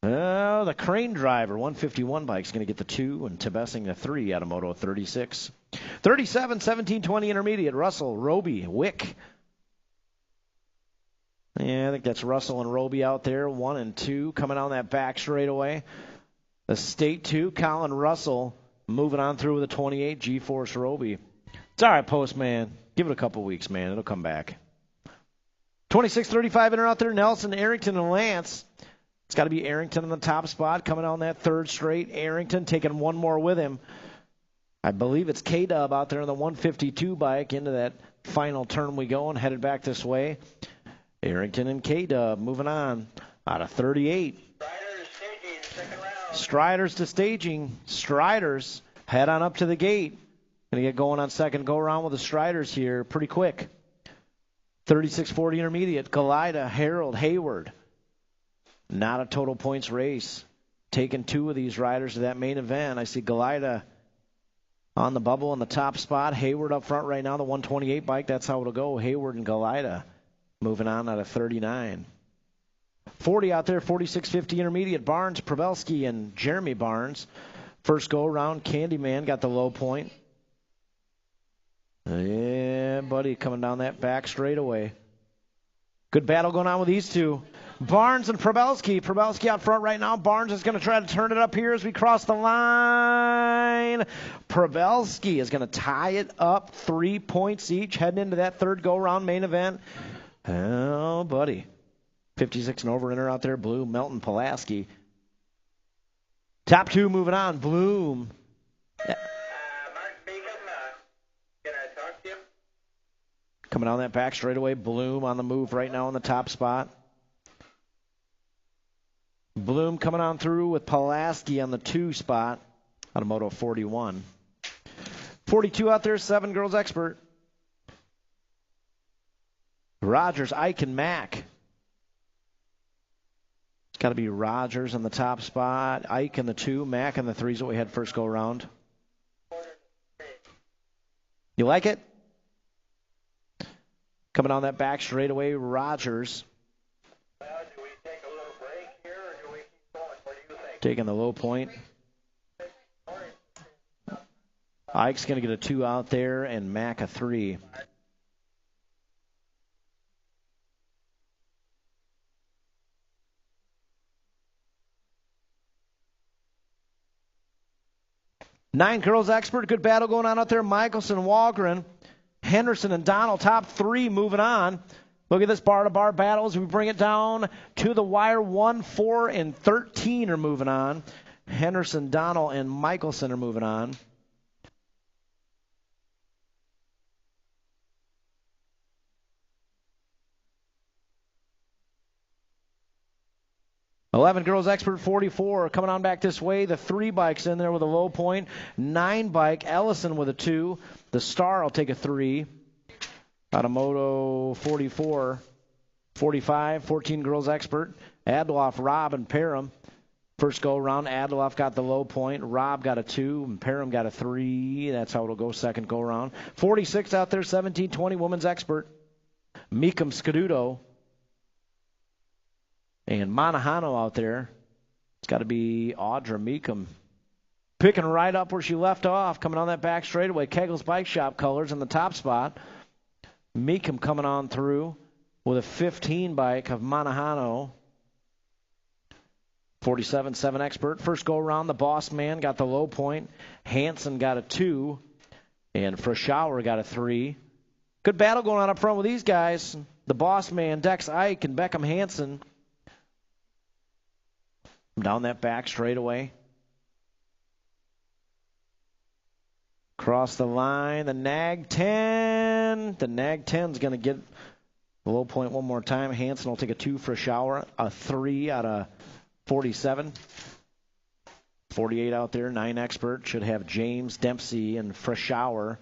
Oh, the Crane driver, 151 bike's going to get the 2, and Tebessing the 3 out of Moto 36. 37, 17, 20 intermediate. Russell, Roby, Wick. Yeah, I think that's Russell and Roby out there, 1 and 2, coming on that back straightaway. The State 2, Colin Russell, moving on through with a 28, G-Force Roby. It's all right, Postman. Give it a couple weeks, man. It'll come back. 26, 35 in out there, Nelson, Arrington, and Lance. It's got to be Arrington in the top spot, coming on that third straight. Arrington taking one more with him. I believe it's K-Dub out there on the 152 bike into that final turn we go and headed back this way. Arrington and K-Dub moving on out of 38. Striders to staging. Striders head on up to the gate. Going to get going on second go around with the Striders here pretty quick. 36-40 intermediate. Galida, Harold, Hayward. Not a total points race. Taking 2 of these riders to that main event. I see Galida on the bubble in the top spot. Hayward up front right now, the 128 bike. That's how it'll go. Hayward and Galida moving on out of 39. 40 out there, 46.50 intermediate. Barnes, Pavelski, and Jeremy Barnes. First go around, Candyman got the low point. Yeah, buddy, coming down that back straightaway. Good battle going on with these two. Barnes and Pavelski. Pavelski out front right now. Barnes is going to try to turn it up here as we cross the line. Pavelski is going to tie it up, 3 points each, heading into that third go-round main event. Oh, buddy. 56 and over inner out there, Blue, Melton, Pulaski. Top two moving on. Bloom. Mark Beacom, can I talk to you? Coming down that back straightaway. Bloom on the move right now in the top spot. Bloom coming on through with Pulaski on the 2 spot on a Moto 41. 42 out there, 7 girls expert. Rogers, Ike, and Mack. It's got to be Rogers in the top spot, Ike in the 2, Mack in the 3 is what we had first go round. You like it? Coming on that back straightaway, Rogers. Well, do we take a little break here, or do we keep going? What do you think? Taking the low point. Ike's going to get a 2 out there, and Mack a 3. Nine girls expert, good battle going on out there. Michelson, Walgren, Henderson, and Donald, top 3 moving on. Look at this bar-to-bar battle as we bring it down to the wire. 1, 4, and 13 are moving on. Henderson, Donald, and Michelson are moving on. Eleven girls expert 44 coming on back this way. The 3 bikes in there with a low point. 9 bike, Ellison with a 2. The Star will take a 3. Out of Moto 44. 45, 14 girls expert. Adloff, Rob, and Parham. First go around, Adloff got the low point. Rob got a 2, and Parham got a 3. That's how it'll go second go around. 46 out there, 17-20 women's expert. Meekum, Scaduto. And Monahano out there. It's got to be Audra Meekum. Picking right up where she left off. Coming on that back straightaway. Kegel's Bike Shop colors in the top spot. Meekum coming on through with a 15 bike of Monahano. 47-7 expert. First go around, the Boss Man got the low point. Hansen got a 2. And Frischauer got a 3. Good battle going on up front with these guys. The Boss Man, Dex Ike, and Beckham Hansen. Down that back straightaway. Cross the line. The Nag 10. The Nag 10 is going to get the low point one more time. Hansen will take a 2 for a shower. A 3 out of 47. 48 out there. 9 expert. Should have James, Dempsey, and Frischauer.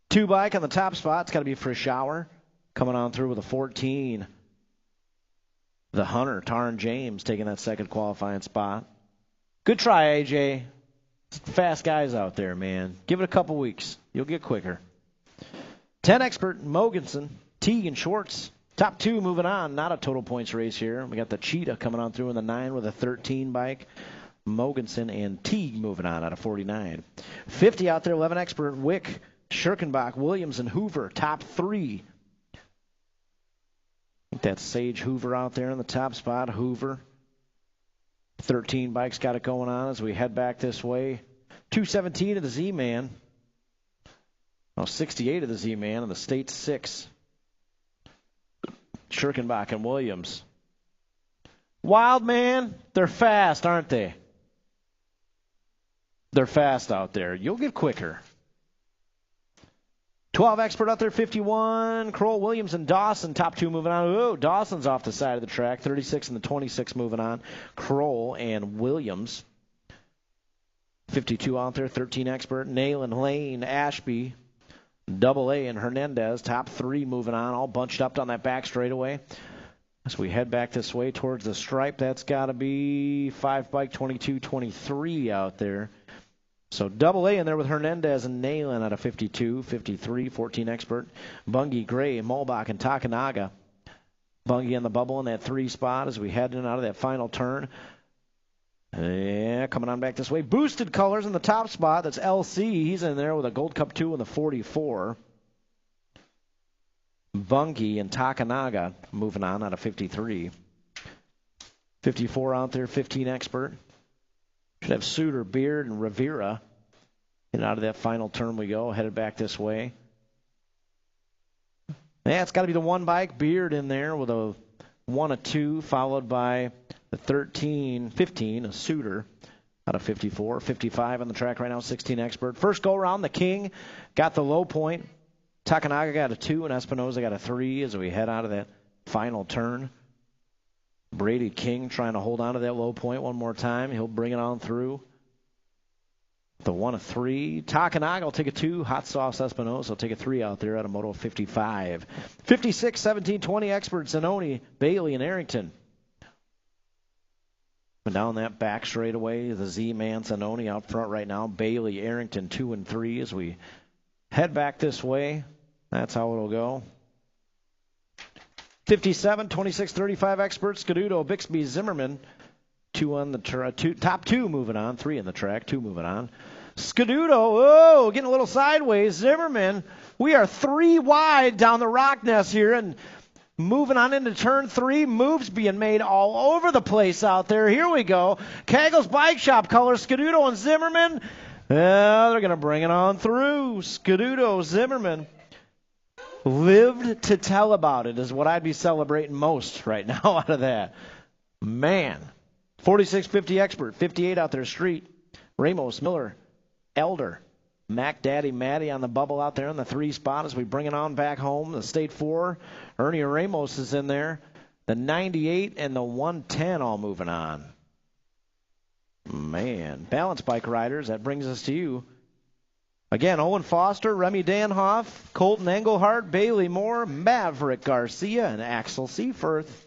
2 bike on the top spot. It's got to be Frischauer. Coming on through with a 14. The Hunter, Taryn James, taking that second qualifying spot. Good try, AJ. Fast guys out there, man. Give it a couple weeks. You'll get quicker. 10 expert, Mogensen, Teague, and Schwartz. Top 2 moving on. Not a total points race here. We got the Cheetah coming on through in the 9 with a 13 bike. Mogensen and Teague moving on out of 49. 50 out there, 11 expert, Wick, Schirkenbach, Williams, and Hoover. Top 3. That's Sage Hoover out there in the top spot. Hoover. 13 bikes got it going on as we head back this way. 217 of the Z-Man. 68 of the Z-Man and the State 6. Schirkenbach and Williams. Wild Man, they're fast, aren't they? They're fast out there. You'll get quicker. 12 expert out there, 51. Kroll, Williams, and Dawson. Top 2 moving on. Oh, Dawson's off the side of the track. 36 and the 26 moving on. Kroll and Williams. 52 out there, 13 expert. Nayland, Lane, Ashby. Double A and Hernandez. Top 3 moving on. All bunched up on that back straightaway. As we head back this way towards the stripe, that's got to be 5 bike 22-23 out there. So double A in there with Hernandez and Nalen out of 52, 53, 14 expert. Bungie, Gray, Mulbach, and Takanaga. Bungie on the bubble in that 3 spot as we head in out of that final turn. Yeah, coming on back this way. Boosted colors in the top spot. That's LC. He's in there with a Gold Cup 2 in the 44. Bungie and Takanaga moving on out of 53. 54 out there, 15 expert. Should have Suter, Beard, and Rivera. And out of that final turn we go, headed back this way. Yeah, it's got to be the 1 bike. Beard in there with a 1, a 2, followed by the 13, 15, a Suter out of 54. 55 on the track right now, 16 expert. First go around, the King got the low point. Takanaga got a 2, and Espinoza got a 3 as we head out of that final turn. Brady King trying to hold on to that low point one more time. He'll bring it on through. The 1, a 3. Takanaga will take a 2. Hot Sauce Espinosa will take a 3 out there at a Moto 55. 56, 17, 20 experts. Zanoni, Bailey, and Arrington. And down that back straightaway, the Z-Man Zanoni out front right now. Bailey, Arrington, 2 and 3 as we head back this way. That's how it'll go. 57, 26, 35 experts. Scuduto, Bixby, Zimmerman. 2 on the top 2 moving on. 3 in the track, 2 moving on. Scuduto, oh, getting a little sideways. Zimmerman, we are 3 wide down the rock nest here, and moving on into turn 3. Moves being made all over the place out there. Here we go. Kagel's Bike Shop colors. Scuduto and Zimmerman. They're going to bring it on through. Scuduto, Zimmerman. Lived to tell about it is what I'd be celebrating most right now out of that. Man. 46, 50 expert. 58 out there, Street. Ramos, Miller, Elder. Mac Daddy Matty on the bubble out there in the 3 spot as we bring it on back home. The State 4. Ernie Ramos is in there. The 98 and the 110 all moving on. Man. Balance bike riders, that brings us to you. Again, Owen Foster, Remy Danhoff, Colton Engelhardt, Bailey Moore, Maverick Garcia, and Axel Seaforth.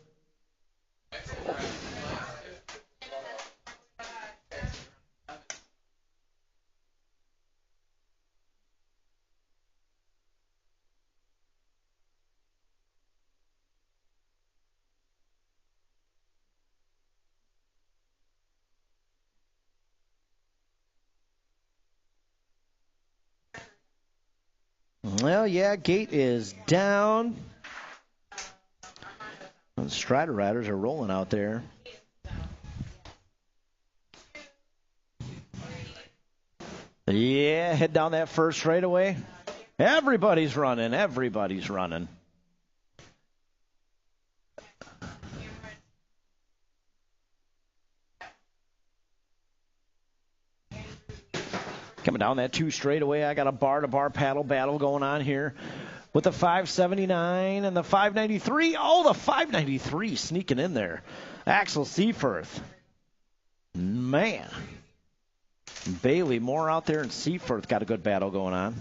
Well, yeah, gate is down. And Strider riders are rolling out there. Yeah, head down that first straightaway. Everybody's running. Everybody's running. Coming down that 2 straightaway, I got a bar-to-bar paddle battle going on here with the 579 and the 593. Oh, the 593 sneaking in there. Axel Seaforth. Man. Bailey Moore out there, and Seaforth got a good battle going on.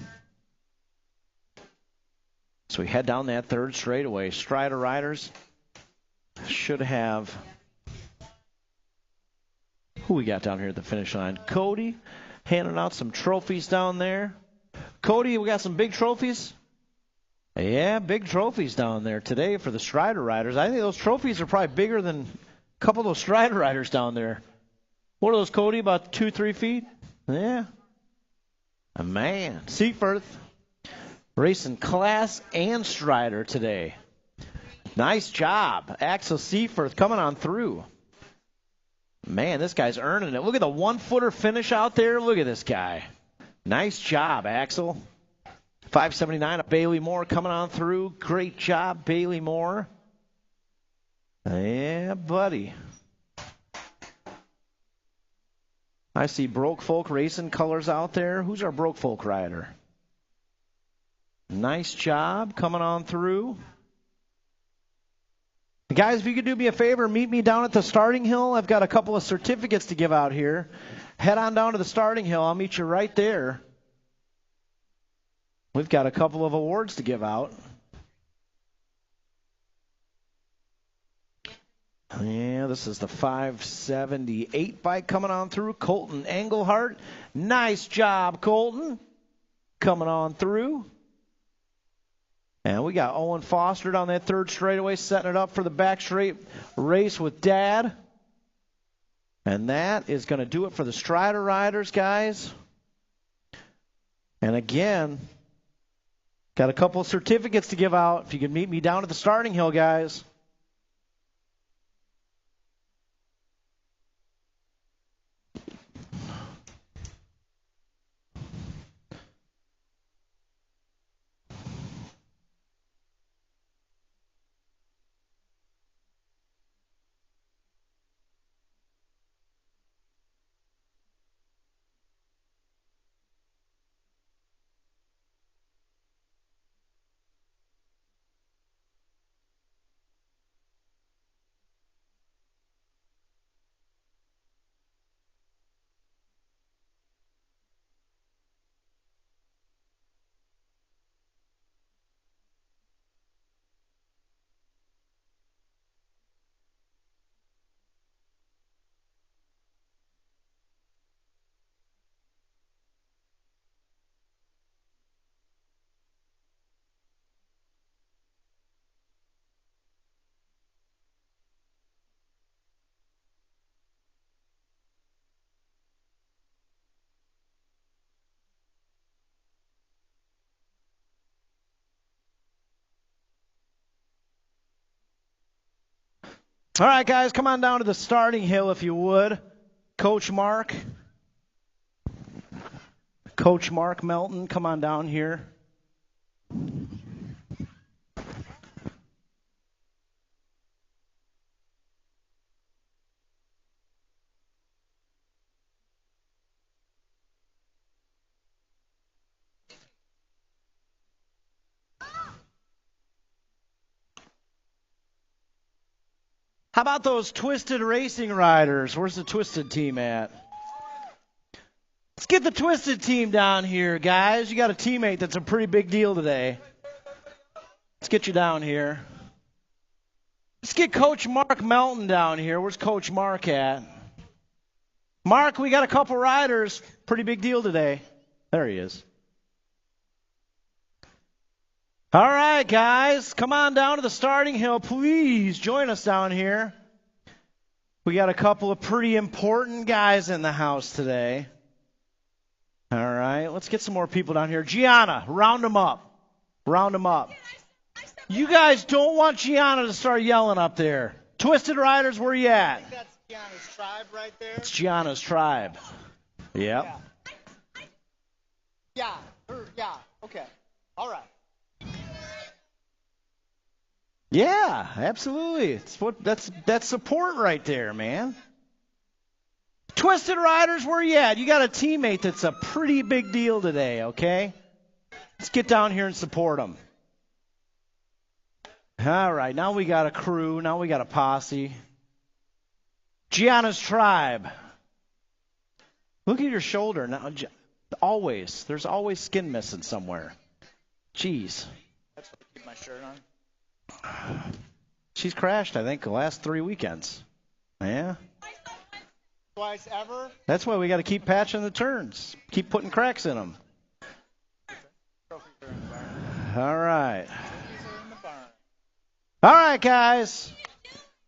So we head down that 3rd straightaway. Strider riders should have... Who we got down here at the finish line? Cody. Handing out some trophies down there. Cody, we got some big trophies? Yeah, big trophies down there today for the Strider riders. I think those trophies are probably bigger than a couple of those Strider riders down there. What are those, Cody, about 2-3 feet? Yeah. A man. Seaforth racing Class and Strider today. Nice job. Axel Seaforth coming on through. Man, this guy's earning it. Look at the 1-footer finish out there. Look at this guy. Nice job, Axel. 579 of Bailey Moore coming on through. Great job, Bailey Moore. Yeah, buddy. I see Broke Folk Racing colors out there. Who's our Broke Folk rider? Nice job coming on through. Guys, if you could do me a favor, meet me down at the starting hill. I've got a couple of certificates to give out here. Head on down to the starting hill. I'll meet you right there. We've got a couple of awards to give out. Yeah, this is the 578 bike coming on through. Colton Engelhart. Nice job, Colton. Coming on through. And we got Owen Foster down that third straightaway, setting it up for the back straight race with Dad. And that is going to do it for the Strider riders, guys. And again, got a couple of certificates to give out. If you can meet me down at the starting hill, guys. All right, guys, come on down to the starting hill if you would. Coach Mark. Coach Mark Melton, come on down here. How about those Twisted Racing riders? Where's the Twisted team at? Let's get the Twisted team down here, guys. You got a teammate that's a pretty big deal today. Let's get you down here. Let's get Coach Mark Melton down here. Where's Coach Mark at? Mark, we got a couple riders. Pretty big deal today. There he is. All right, guys, come on down to the starting hill. Please join us down here. We got a couple of pretty important guys in the house today. All right, let's get some more people down here. Gianna, round them up. Round them up. You guys don't want Gianna to start yelling up there. Twisted Riders, where you at? I think that's Gianna's tribe right there. It's Gianna's tribe. Yep. Yeah. Okay. All right. Yeah, absolutely. That's support right there, man. Twisted Riders, where you at? You got a teammate that's a pretty big deal today, okay? Let's get down here and support them. All right, now we got a crew. Now we got a posse. Gianna's tribe. Look at your shoulder. Now, there's always skin missing somewhere. Jeez. That's what I keep my shirt on. She's crashed, I think, the last 3 weekends. Yeah. Twice ever? That's why we got to keep patching the turns. Keep putting cracks in them. Trophies are in the barn. All right. Trophies are in the barn. All right, guys.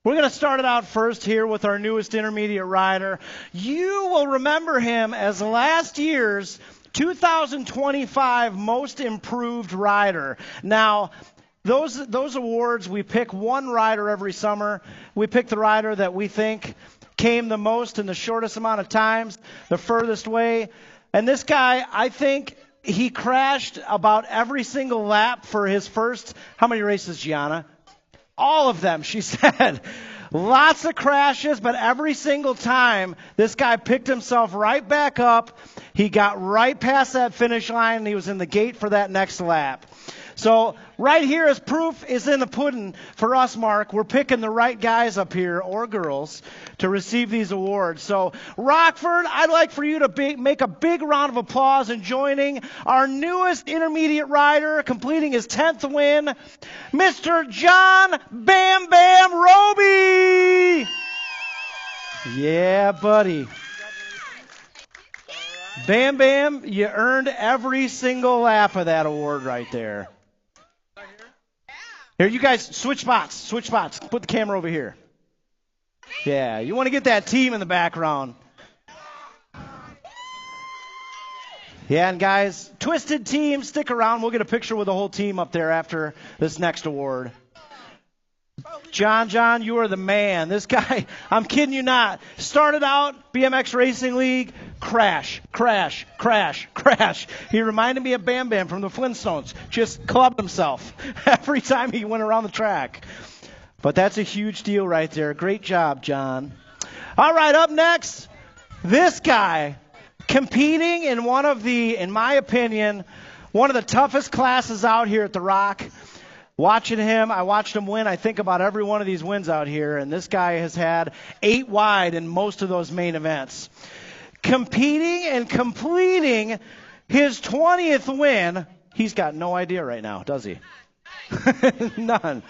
We're going to start it out first here with our newest intermediate rider. You will remember him as last year's 2025 Most Improved Rider. Now, those awards, we pick one rider every summer. We pick the rider that we think came the most in the shortest amount of times, the furthest way. And this guy, I think he crashed about every single lap for his first, how many races, Gianna? All of them, she said. Lots of crashes, but every single time, this guy picked himself right back up. He got right past that finish line, and he was in the gate for that next lap. So right here is proof is in the pudding for us, Mark. We're picking the right guys up here, or girls, to receive these awards. So Rockford, I'd like for you to make a big round of applause in joining our newest intermediate rider, completing his 10th win, Mr. John Bam Bam Roby. Yeah, buddy. Bam Bam, you earned every single lap of that award right there. Here, you guys, switch spots. Switch spots. Put the camera over here. Yeah, you want to get that team in the background. Yeah, and guys, Twisted Team, stick around. We'll get a picture with the whole team up there after this next award. John, you are the man. This guy, I'm kidding you not, started out BMX Racing League, crash. He reminded me of Bam Bam from the Flintstones. Just clubbed himself every time he went around the track. But that's a huge deal right there. Great job, John. All right, up next, this guy competing in one of the, in my opinion, one of the toughest classes out here at the Rock. Watching him, I watched him win, I think, about every one of these wins out here, and this guy has had 8 wide in most of those main events. Competing and completing his 20th win, he's got no idea right now, does he? None.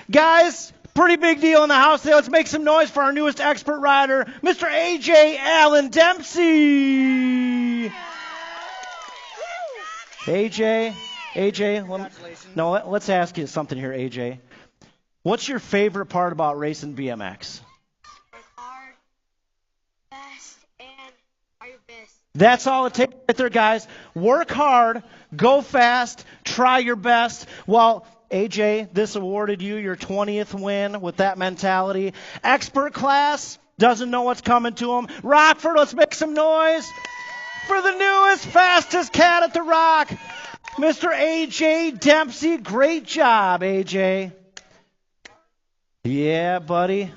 Guys, pretty big deal in the house today. Let's make some noise for our newest expert rider, Mr. A.J. Allen Dempsey. AJ, let's ask you something here, AJ. What's your favorite part about racing BMX? Work hard, fast, and are your best. That's all it takes right there, guys. Work hard, go fast, try your best. Well, AJ, this awarded you your 20th win with that mentality. Expert class doesn't know what's coming to them. Rockford, let's make some noise for the newest, fastest cat at the Rock, Mr. A.J. Dempsey. Great job, A.J. Yeah, buddy.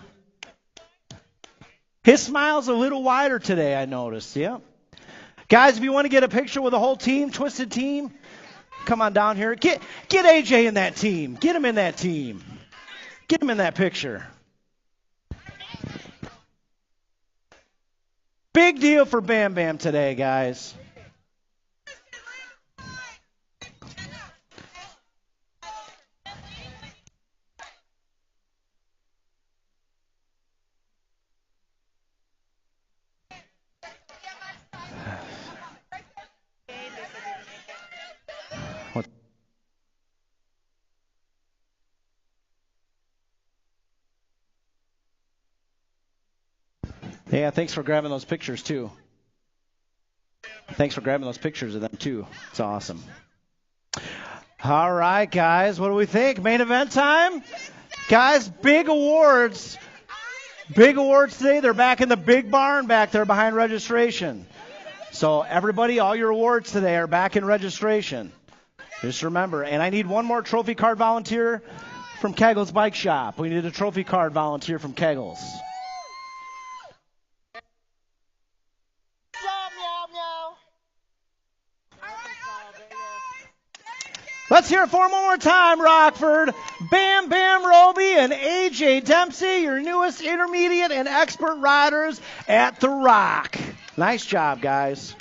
His smile's a little wider today, I noticed. Yeah. Guys, if you want to get a picture with the whole team, Twisted Team, come on down here. Get A.J. in that team. Get him in that team. Get him in that picture. Big deal for Bam Bam today, guys. Yeah, thanks for grabbing those pictures, too. Thanks for grabbing those pictures of them, too. It's awesome. All right, guys, what do we think? Main event time? Guys, big awards. Big awards today. They're back in the big barn back there behind registration. So everybody, all your awards today are back in registration. Just remember, and I need one more trophy card volunteer from Kegel's Bike Shop. We need a trophy card volunteer from Kegel's. Let's hear it for him one more time, Rockford. Bam Bam Roby and A.J. Dempsey, your newest intermediate and expert riders at the Rock. Nice job, guys.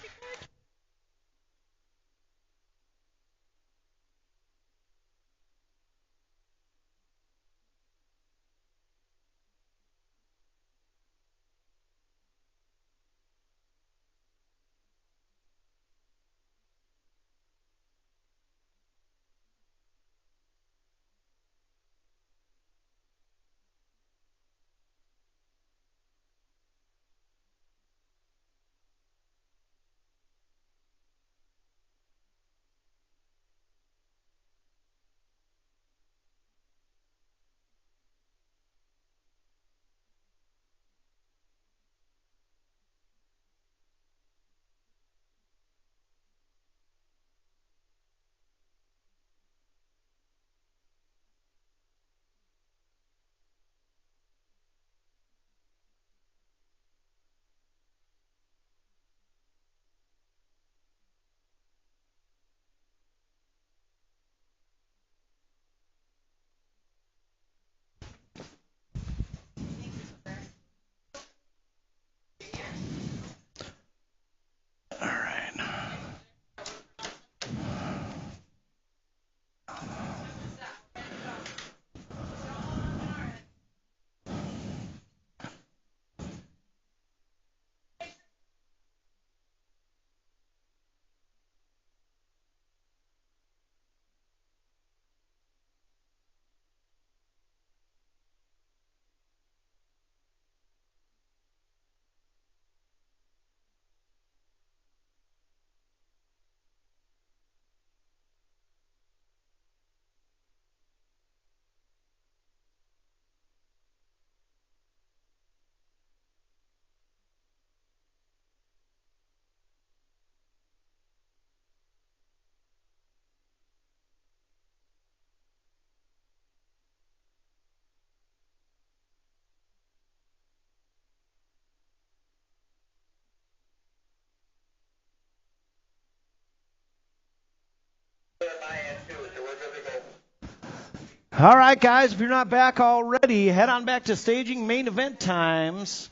All right, guys, if you're not back already, head on back to staging. Main event times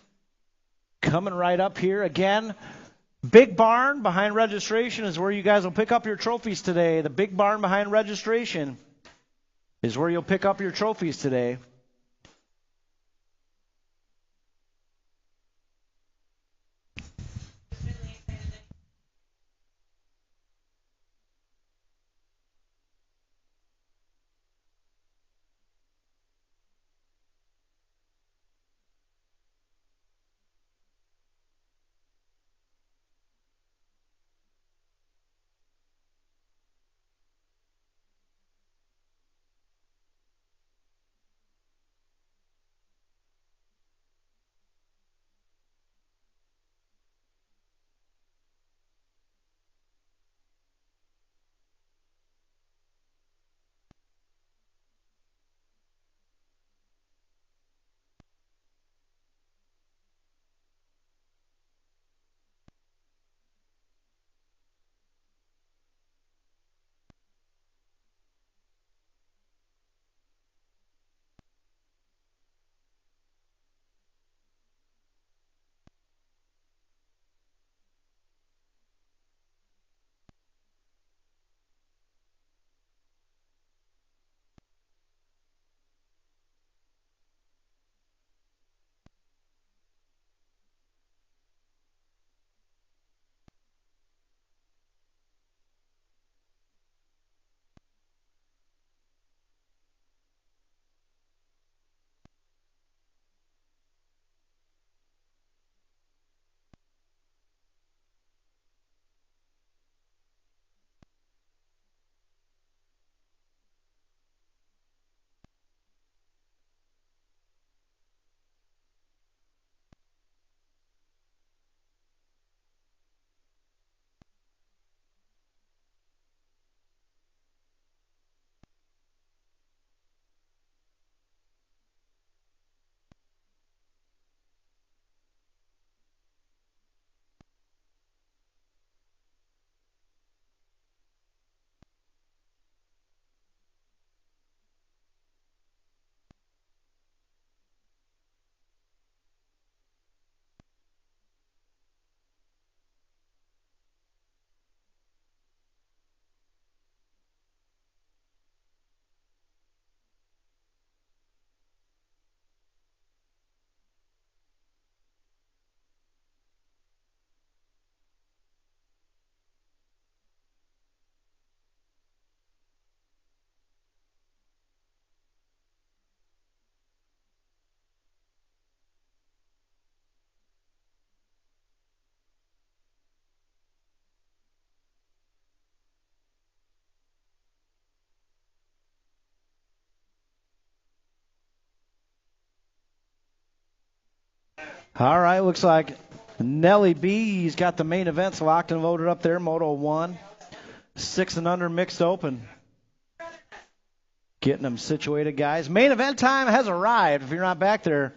coming right up here. Again, Big Barn behind registration is where you guys will pick up your trophies today. The Big Barn behind registration is where you'll pick up your trophies today. All right, looks like Nelly B, he's got the main events locked and loaded up there. Moto 1, 6 and under mixed open. Getting them situated, guys. Main event time has arrived. If you're not back there,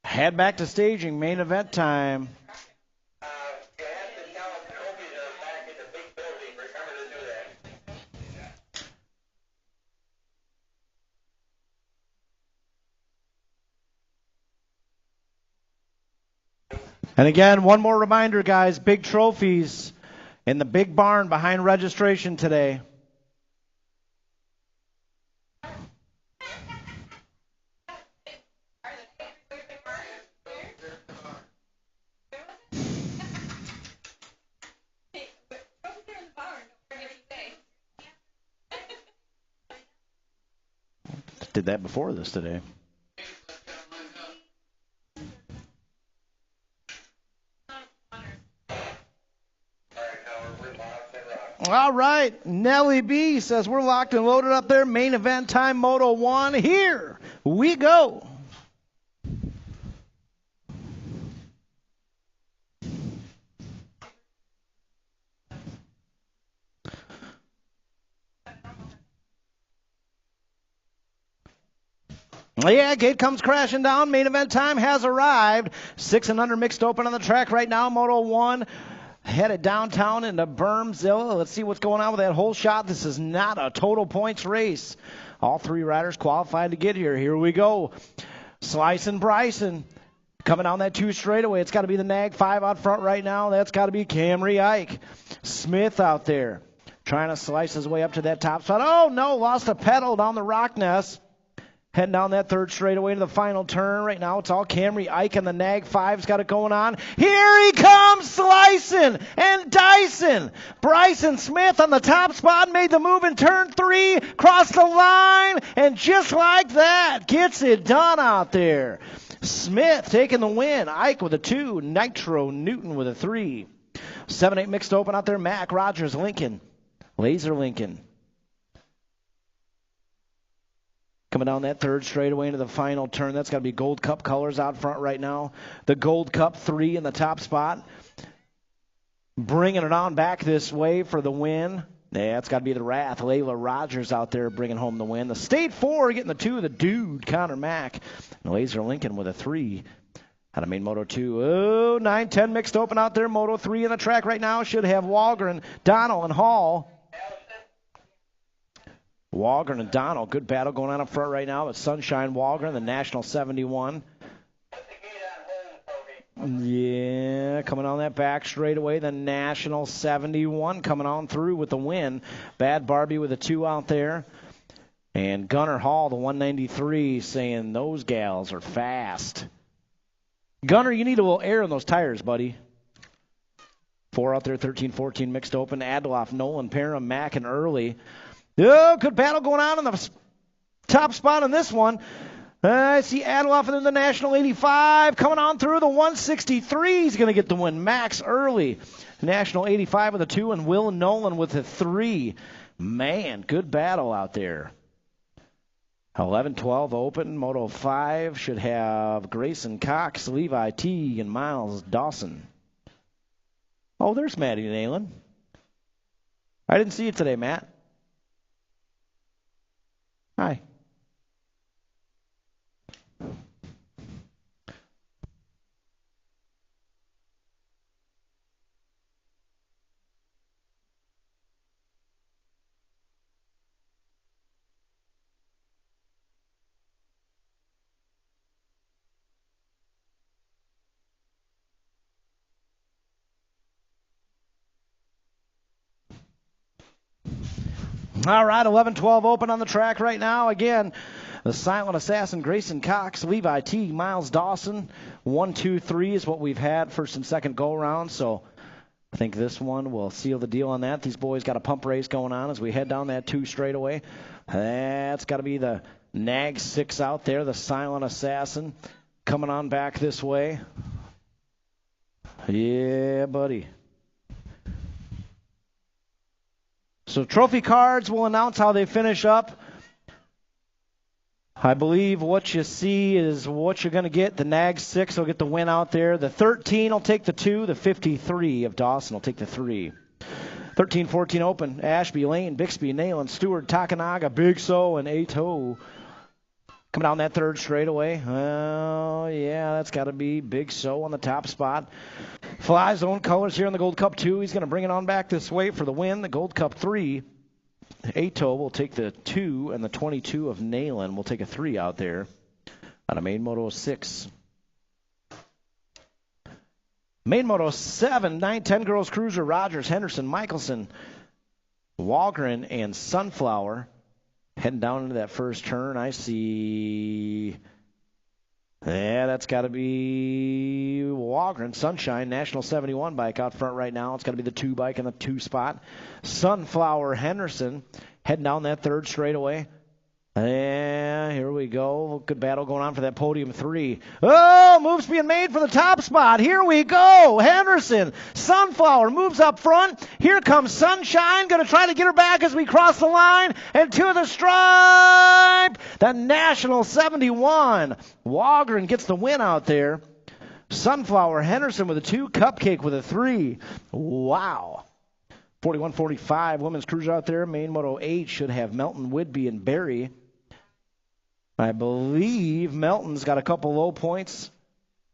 head back to staging. Main event time. You have to tell them trophies are back in the big building. Remember to do that. And again, one more reminder, guys, big trophies in the Big Barn behind registration today. Did that before this today. All right, Nelly B says we're locked and loaded up there. Main event time, Moto 1. Here we go. Yeah, gate comes crashing down. Main event time has arrived. 6 and under mixed open on the track right now. Moto 1. headed downtown into Bermzilla. Let's see what's going on with that whole shot. This is not a total points race. All three riders qualified to get here. Here we go. Slice and Bryson coming down that 2 straightaway. It's got to be the Nag 5 out front right now. That's got to be Camry Ike. Smith out there trying to slice his way up to that top spot. Oh, no, lost a pedal down the Rockness. Heading down that 3rd straightaway to the final turn. Right now it's all Camry Ike and the Nag 5's got it going on. Here he comes, slicing and dicing. Bryson Smith on the top spot made the move in turn 3, crossed the line, and just like that, gets it done out there. Smith taking the win. Ike with a 2, Nitro Newton with a 3. 7-8 mixed open out there. Mac, Rogers, Lincoln, Laser Lincoln. Coming down that 3rd straightaway into the final turn. That's got to be Gold Cup colors out front right now. The Gold Cup 3 in the top spot. Bringing it on back this way for the win. Yeah, it's got to be the Wrath. Layla Rogers out there bringing home the win. The State 4 getting the 2. The Dude, Connor Mack. And Laser Lincoln with a 3. Out of main Moto 2. Oh, 9-10 mixed open out there. Moto 3 in the track right now. Should have Walgren, Donnell, and Hall. Walgren and Donnell, good battle going on up front right now. It's Sunshine Walgren, the National 71. Yeah, coming on that back straightaway, the National 71 coming on through with the win. Bad Barbie with a 2 out there. And Gunnar Hall, the 193, saying those gals are fast. Gunnar, you need a little air in those tires, buddy. 4 out there, 13-14 mixed open. Adloff, Nolan, Parham, Mack, and Early. Oh, good battle going on in the top spot on this one. I see Adloff in the National 85 coming on through. The 163 is going to get the win. Max Early, National 85 with a 2, and Will Nolan with a 3. Man, good battle out there. 11-12 open. Moto 5 should have Grayson Cox, Levi T, and Miles Dawson. Oh, there's Matty Nalen. I didn't see you today, Matt. Hi. All right, 11-12 open on the track right now. Again, the Silent Assassin, Grayson Cox, Levi T, Miles Dawson. 1, 2, 3 is what we've had first and second go-around. So I think this one will seal the deal on that. These boys got a pump race going on as we head down that 2 straightaway. That's got to be the Nag 6 out there, the Silent Assassin, coming on back this way. Yeah, buddy. So trophy cards will announce how they finish up. I believe what you see is what you're going to get. The Nag 6 will get the win out there. The 13 will take the 2. The 53 of Dawson will take the 3. 13-14 open. Ashby, Lane, Bixby, Nayland, Stewart, Takanaga, Big So, and Ato. Coming down that 3rd straightaway. Oh, yeah, that's got to be Big So on the top spot. Fly Zone colors here in the Gold Cup 2. He's going to bring it on back this way for the win. The Gold Cup 3. Ato will take the 2, and the 22 of Nayland will take a 3 out there on a main Moto 6. Main Moto 7, 9-10 girls cruiser, Rogers, Henderson, Michelson, Walgren, and Sunflower. Heading down into that first turn, I see... Yeah, that's got to be Walgren. Sunshine, National 71 bike out front right now. It's got to be the 2 bike in the 2 spot. Sunflower Henderson heading down that 3rd straightaway. Yeah, here we go. Good battle going on for that podium 3. Oh, moves being made for the top spot. Here we go. Henderson, Sunflower moves up front. Here comes Sunshine. Going to try to get her back as we cross the line. And to the stripe, the National 71. Walgren gets the win out there. Sunflower Henderson with a 2, Cupcake with a 3. Wow. 41-45, women's cruiser out there. Main Moto 8 should have Melton, Whidbey, and Barry. I believe Melton's got a couple low points.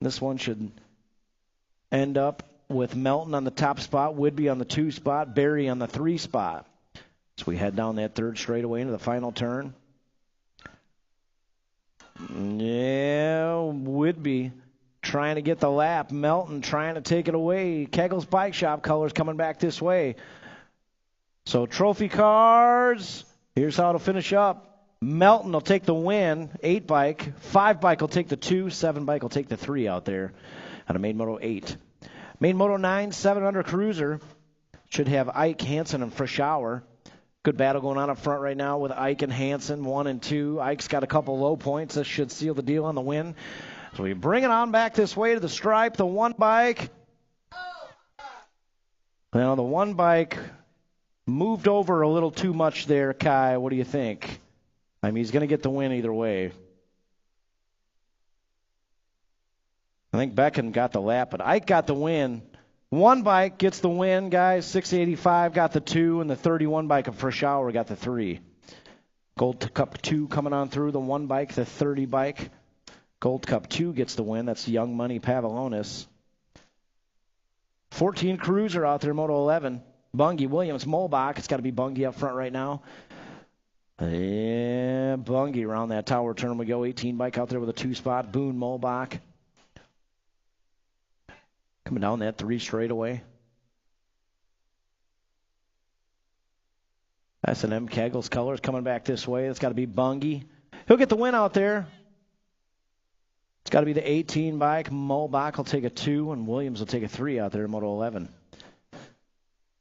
This one should end up with Melton on the top spot, Whidbey on the 2 spot, Barry on the 3 spot. So we head down that third straightaway into the final turn. Yeah, Whidbey trying to get the lap. Melton trying to take it away. Kegel's Bike Shop colors coming back this way. So trophy cars, here's how it'll finish up. Melton will take the win, 8 bike. 5 bike will take the 2. 7 bike will take the 3 out there out of Main Moto 8. Main Moto 9, 7 under cruiser. Should have Ike, Hansen, and Frischauer. Good battle going on up front right now with Ike and Hansen, 1 and 2. Ike's got a couple low points. This should seal the deal on the win. So we bring it on back this way to the stripe. The 1 bike. Now the 1 bike moved over a little too much there, Kai. What do you think? I mean, he's going to get the win either way. I think Becken got the lap, but Ike got the win. 1 bike gets the win, guys. 685 got the 2, and the 31 bike of Frischauer got the 3. Gold Cup 2 coming on through. The 1 bike, the 30 bike. Gold Cup 2 gets the win. That's Young Money Pavlonis. 14 cruiser out there, Moto 11. Bungie, Williams, Molbach. It's got to be Bungie up front right now. Yeah, Bungie around that tower turn we go. 18 bike out there with a 2 spot. Boone, Molbach. Coming down that 3 straightaway. S&M Kegel's colors coming back this way. It's got to be Bungie. He'll get the win out there. It's got to be the 18 bike. Molbach will take a 2, and Williams will take a 3 out there in Moto 11.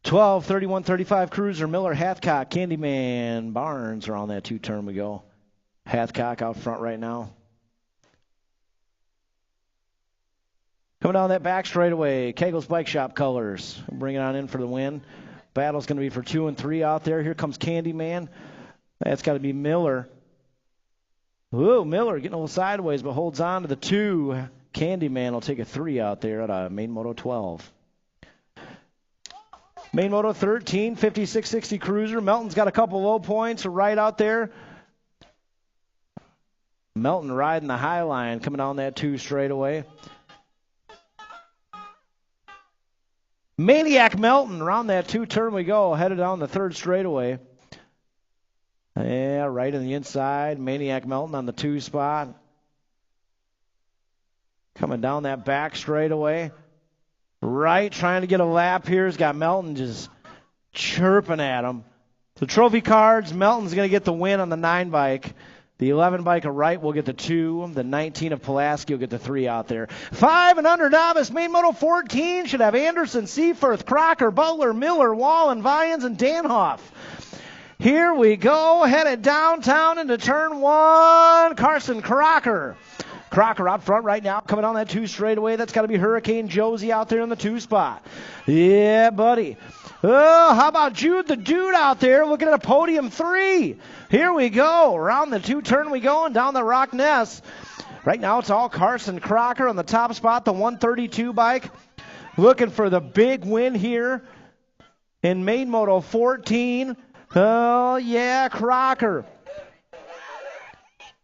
12, 31, 35 cruiser. Miller, Hathcock, Candyman, Barnes are on that 2 turn we go. Hathcock out front right now. Coming down that back straightaway, Kegel's Bike Shop colors. Bring it on in for the win. Battle's going to be for 2 and 3 out there. Here comes Candyman. That's got to be Miller. Ooh, Miller getting a little sideways, but holds on to the 2. Candyman will take a 3 out there at Main Moto 12. Main Moto 13, 5660 cruiser. Melton's got a couple low points right out there. Melton riding the high line, coming down that 2 straightaway. Maniac Melton, around that 2 turn we go, headed down the 3rd straightaway. Yeah, right in the inside. Maniac Melton on the 2 spot. Coming down that back straightaway. Right, trying to get a lap here. He's got Melton just chirping at him. The trophy cards, Melton's going to get the win on the 9 bike. The 11 bike of Wright will get the 2. The 19 of Pulaski will get the 3 out there. 5 and under novice. Main Moto 14 should have Anderson, Seaforth, Crocker, Butler, Miller, Wallen, Vyans, and Danhoff. Here we go, headed downtown into turn 1. Carson Crocker. Crocker out front right now, coming on that 2 straightaway. That's got to be Hurricane Josie out there in the 2 spot. Yeah, buddy. Oh, how about Jude the Dude out there looking at a podium 3? Here we go. Around the 2 turn we go and down the Rock Ness. Right now it's all Carson Crocker on the top spot, the 132 bike. Looking for the big win here in Main Moto 14. Oh, yeah, Crocker.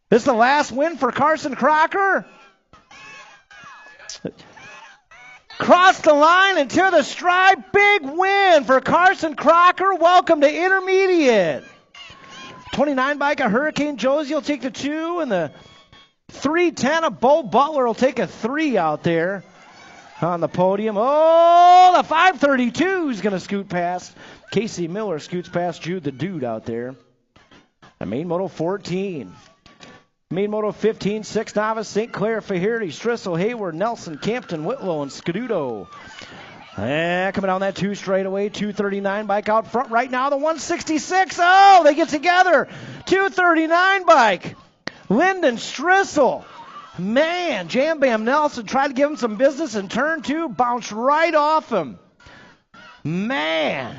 This is the last win for Carson Crocker. Cross the line and to the stripe. Big win for Carson Crocker. Welcome to intermediate. 29 bike of Hurricane Josie will take the 2, and the 310 of Bo Butler will take a 3 out there on the podium. Oh, the 532 is going to scoot past. Casey Miller scoots past Jude the Dude out there. The Main Moto 14. Main Moto 15, 6 novice, St. Clair, Faherty, Strissel, Hayward, Nelson, Campton, Whitlow, and Scuduto. And coming down that 2 straightaway, 239 bike out front right now, the 166. Oh, they get together. 239 bike. Lyndon Strissel. Man, Jam Bam Nelson tried to give him some business in turn 2, bounced right off him. Man.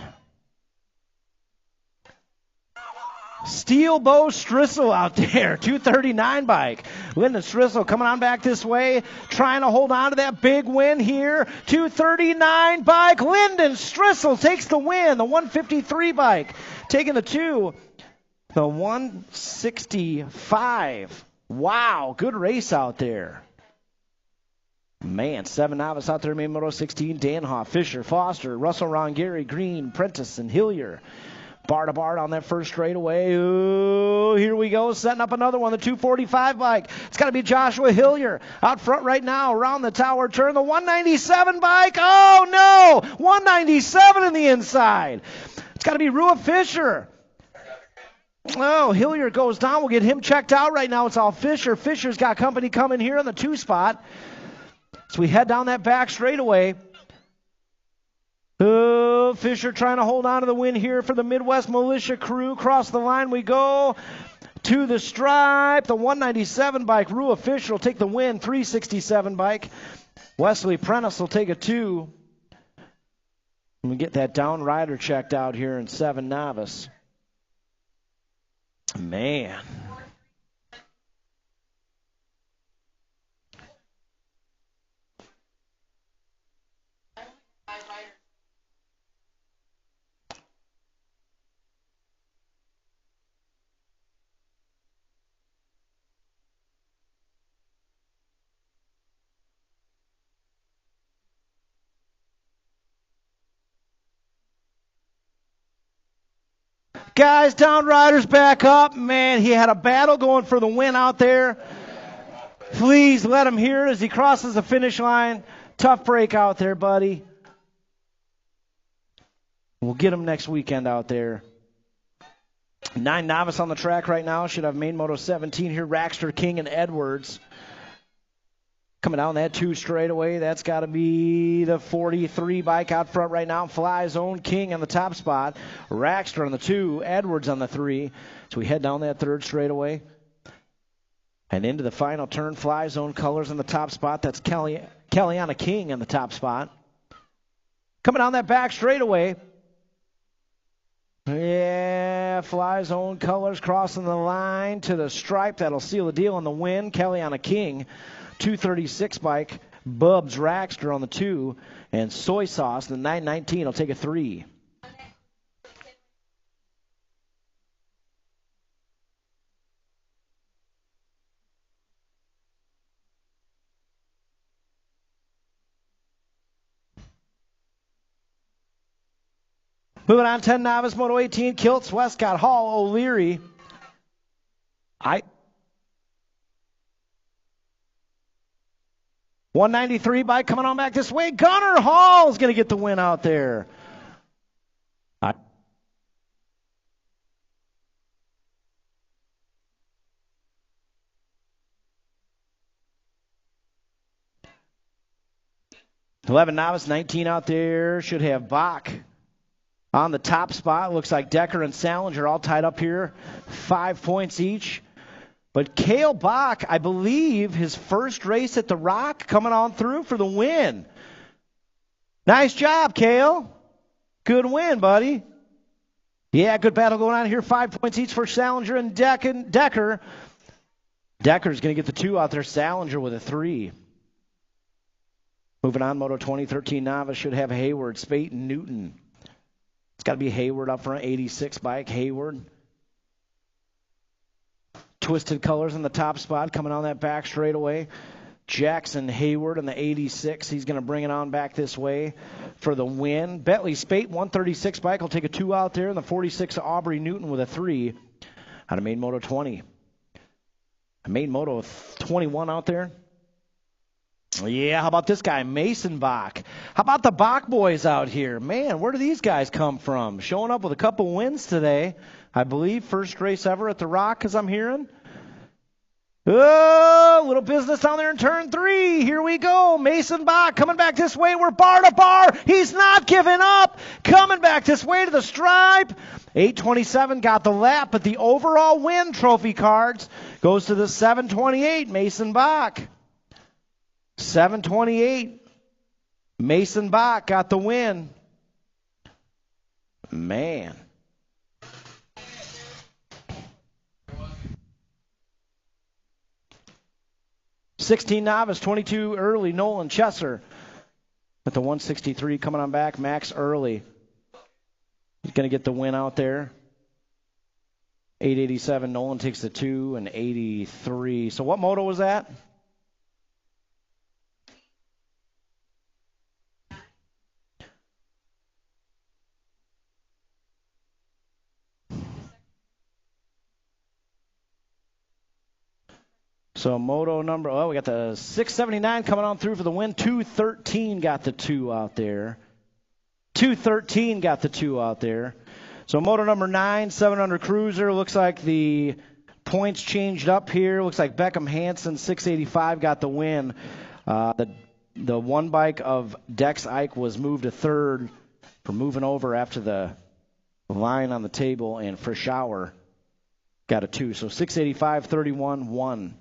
Steel Bow Strissel out there, 239 bike. Lyndon Strissel coming on back this way, trying to hold on to that big win here. 239 bike. Lyndon Strissel takes the win. The 153 bike taking the 2. The 165. Wow, good race out there. Man, 7 novice out there, main moto 16. Danhoff, Fisher, Foster, Russell, Rongeri, Green, Prentice, and Hillier. Bar to bar on that first straightaway. Ooh, here we go, setting up another one, the 245 bike. It's got to be Joshua Hillier out front right now, around the tower turn. The 197 bike, oh no, 197 in the inside. It's got to be Rua Fisher. Oh, Hillier goes down. We'll get him checked out right now. It's all Fisher. Fisher's got company coming here in the 2 spot. So we head down that back straightaway. Oh, Fisher trying to hold on to the win here for the Midwest Militia crew. Across the line we go to the stripe. The 197 bike, Rua Fisher will take the win. 367 bike, Wesley Prentice will take a 2. And we get that down rider checked out here in 7 novice. Man. Guys, down riders back up. Man, he had a battle going for the win out there. Please let him hear it as he crosses the finish line. Tough break out there, buddy. We'll get him next weekend out there. 9 novice on the track right now. Should have main moto 17 here. Raxter, King, and Edwards. Coming down that 2 straightaway, that's got to be the 43 bike out front right now. Fly Zone, King on the top spot. Raxter on the 2, Edwards on the 3. So we head down that 3rd straightaway. And into the final turn, Fly Zone colors on the top spot. That's Kellyanna King on the top spot. Coming down that back straightaway. Yeah, Fly Zone colors crossing the line to the stripe. That'll seal the deal on the win. Kellyanna King. 236 bike, Bubs Raxter on the 2, and Soy Sauce, the 919, will take a 3. Moving on, 10 novice, Moto 18, Kilts, Westcott, Hall, O'Leary. 193 bike coming on back this way. Gunnar Hall is going to get the win out there. $11 novice, 19 out there. Should have Bach on the top spot. Looks like Decker and Salinger all tied up here. 5 points each. But Cale Bach, I believe, his first race at the Rock coming on through for the win. Nice job, Cale. Good win, buddy. Yeah, good battle going on here. 5 points each for Salinger and Decker. Decker's going to get the 2 out there. Salinger with a 3. Moving on, Moto 2013 novice should have Hayward, Spate, and Newton. It's got to be Hayward up front, 86 bike, Hayward. Twisted colors in the top spot, coming on that back straightaway. Jackson Hayward in the 86. He's going to bring it on back this way for the win. Bentley Spate, 136 bike, will take a 2 out there. And the 46 Aubrey Newton with a 3 out of main Moto 20. A main Moto 21 out there. Yeah, how about this guy, Mason Bach? How about the Bach boys out here? Man, where do these guys come from? Showing up with a couple wins today. I believe first race ever at the Rock, as I'm hearing. Oh, little business down there in turn 3. Here we go. Mason Bach coming back this way. We're bar to bar. He's not giving up. Coming back this way to the stripe. 8:27 got the lap, but the overall win trophy cards goes to the 7:28 Mason Bach. 7:28. Mason Bach got the win. Man. $16 novice, 22 early, Nolan Chesser at the 163 coming on back. Max Early. He's going to get the win out there. 887, Nolan takes the 2, and 83. So what moto was that? So moto number, we got the 679 coming on through for the win. 213 got the 2 out there. 213 got the 2 out there. So moto number 9, 700 cruiser. Looks like the points changed up here. Looks like Beckham Hansen, 685, got the win. The one bike of Dex Ike was moved to third for moving over after the line on the table, and Frischauer got a 2. So 685, 31, 1.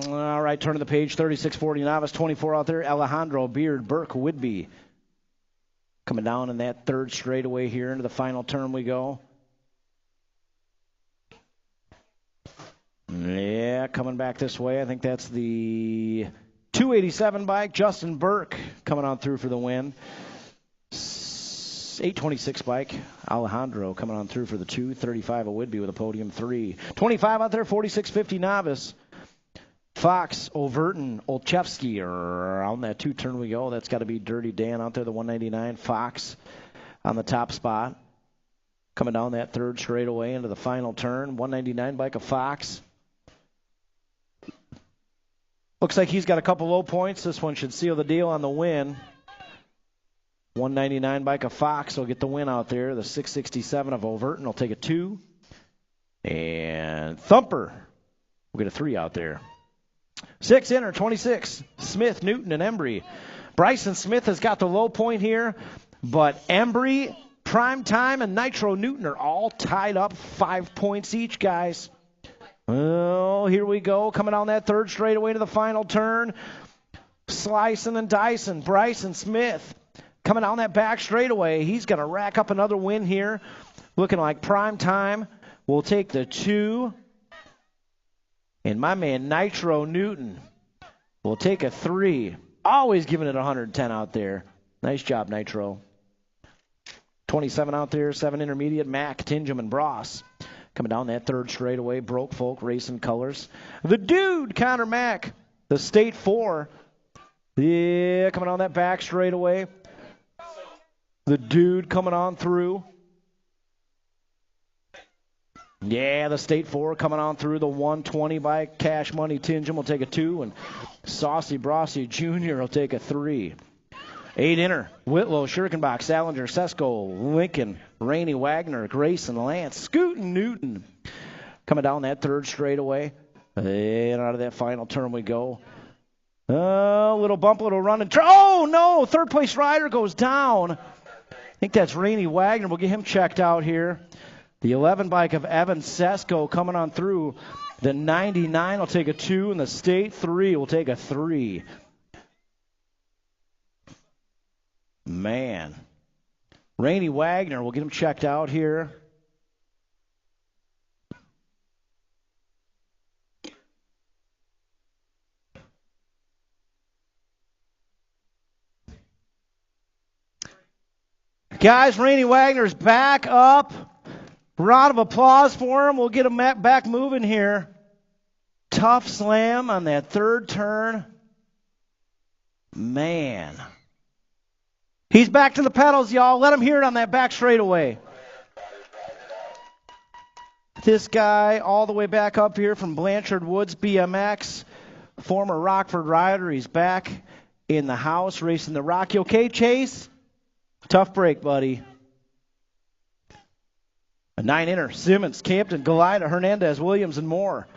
All right, turn to the page, 3640 novice, 24 out there. Alejandro, Beard, Burke, Whidbey. Coming down in that third straightaway here into the final turn we go. Yeah, coming back this way. I think that's the 287 bike. Justin Burke coming on through for the win. 826 bike. Alejandro coming on through for the 235 of Whidbey with a podium 3. 25 out there, 4650 novice. Fox, Overton, Olchevsky, around that 2 turn we go. That's got to be Dirty Dan out there, the 199. Fox on the top spot. Coming down that third straightaway into the final turn. 199 bike of Fox. Looks like he's got a couple low points. This one should seal the deal on the win. 199 bike of Fox will get the win out there. The 667 of Overton will take a 2. And Thumper will get a 3 out there. 6 inner, 26. Smith, Newton, and Embry. Bryson Smith has got the low point here, but Embry, Prime Time, and Nitro Newton are all tied up 5 points each, guys. Oh, here we go. Coming on that third straightaway to the final turn. Slicing and dicing. Bryson Smith coming on that back straightaway. He's going to rack up another win here. Looking like Prime Time will take the 2. And my man Nitro Newton will take a 3. Always giving it 110 out there. Nice job, Nitro. 27 out there, 7 intermediate. Mack, Tingham, and Bross. Coming down that third straightaway. Broke Folk, Racing Colors. The dude, Connor Mack. The State 4. Yeah, coming on that back straightaway. The dude coming on through. Yeah, the State 4 coming on through. The 120 bike. Cash Money Tingham will take a 2. And Saucy Brossy Jr. will take a 3. 8 inner. Whitlow, Schirkenbach, Salinger, Sesko, Lincoln, Rainey Wagner, Grayson, Lance, Scootin' Newton. Coming down that third straightaway. And out of that final turn we go. Little bump, little run. Oh, no! Third place rider goes down. I think that's Rainey Wagner. We'll get him checked out here. The 11 bike of Evan Sesko coming on through. The 99 will take a 2, and the State 3 will take a 3. Man. Rainey Wagner, we'll get him checked out here. Guys, Rainey Wagner's back up. Round of applause for him. We'll get him back moving here. Tough slam on that third turn. Man. He's back to the pedals, y'all. Let him hear it on that back straightaway. This guy all the way back up here from Blanchard Woods BMX. Former Rockford rider. He's back in the house racing the Rock. You okay, Chase? Tough break, buddy. A 9 inner. Simmons, Campton, Galida, Hernandez, Williams, and more.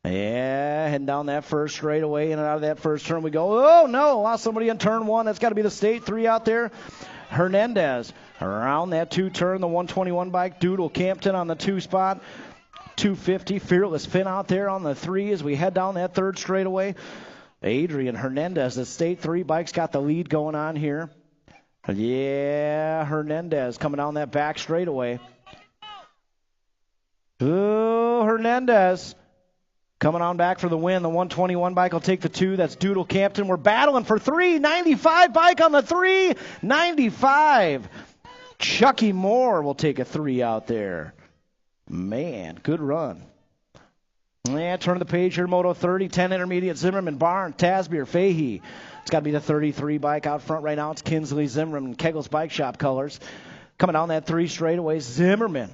Yeah, heading down that first straightaway, in and out of that first turn we go. Oh, no, lost somebody in turn 1. That's got to be the State 3 out there. Hernandez around that 2 turn, the 121 bike. Doodle Campton on the 2 spot. 250, Fearless Finn out there on the 3 as we head down that third straightaway. Adrian Hernandez, the State 3 bike's got the lead going on here. Yeah, Hernandez coming down that back straightaway. Oh, Hernandez coming on back for the win. The 121 bike will take the 2. That's Doodle Campton. We're battling for 3. 95 bike on the 3. 95. Chucky Moore will take a 3 out there. Man, good run. Yeah, turn the page here. Moto 30, 10 intermediate. Zimmerman, Barnes, Tasbeer, Fahey. It's got to be the 33 bike out front right now. It's Kinsley Zimmerman, Kegel's Bike Shop colors. Coming down that 3 straightaway, Zimmerman.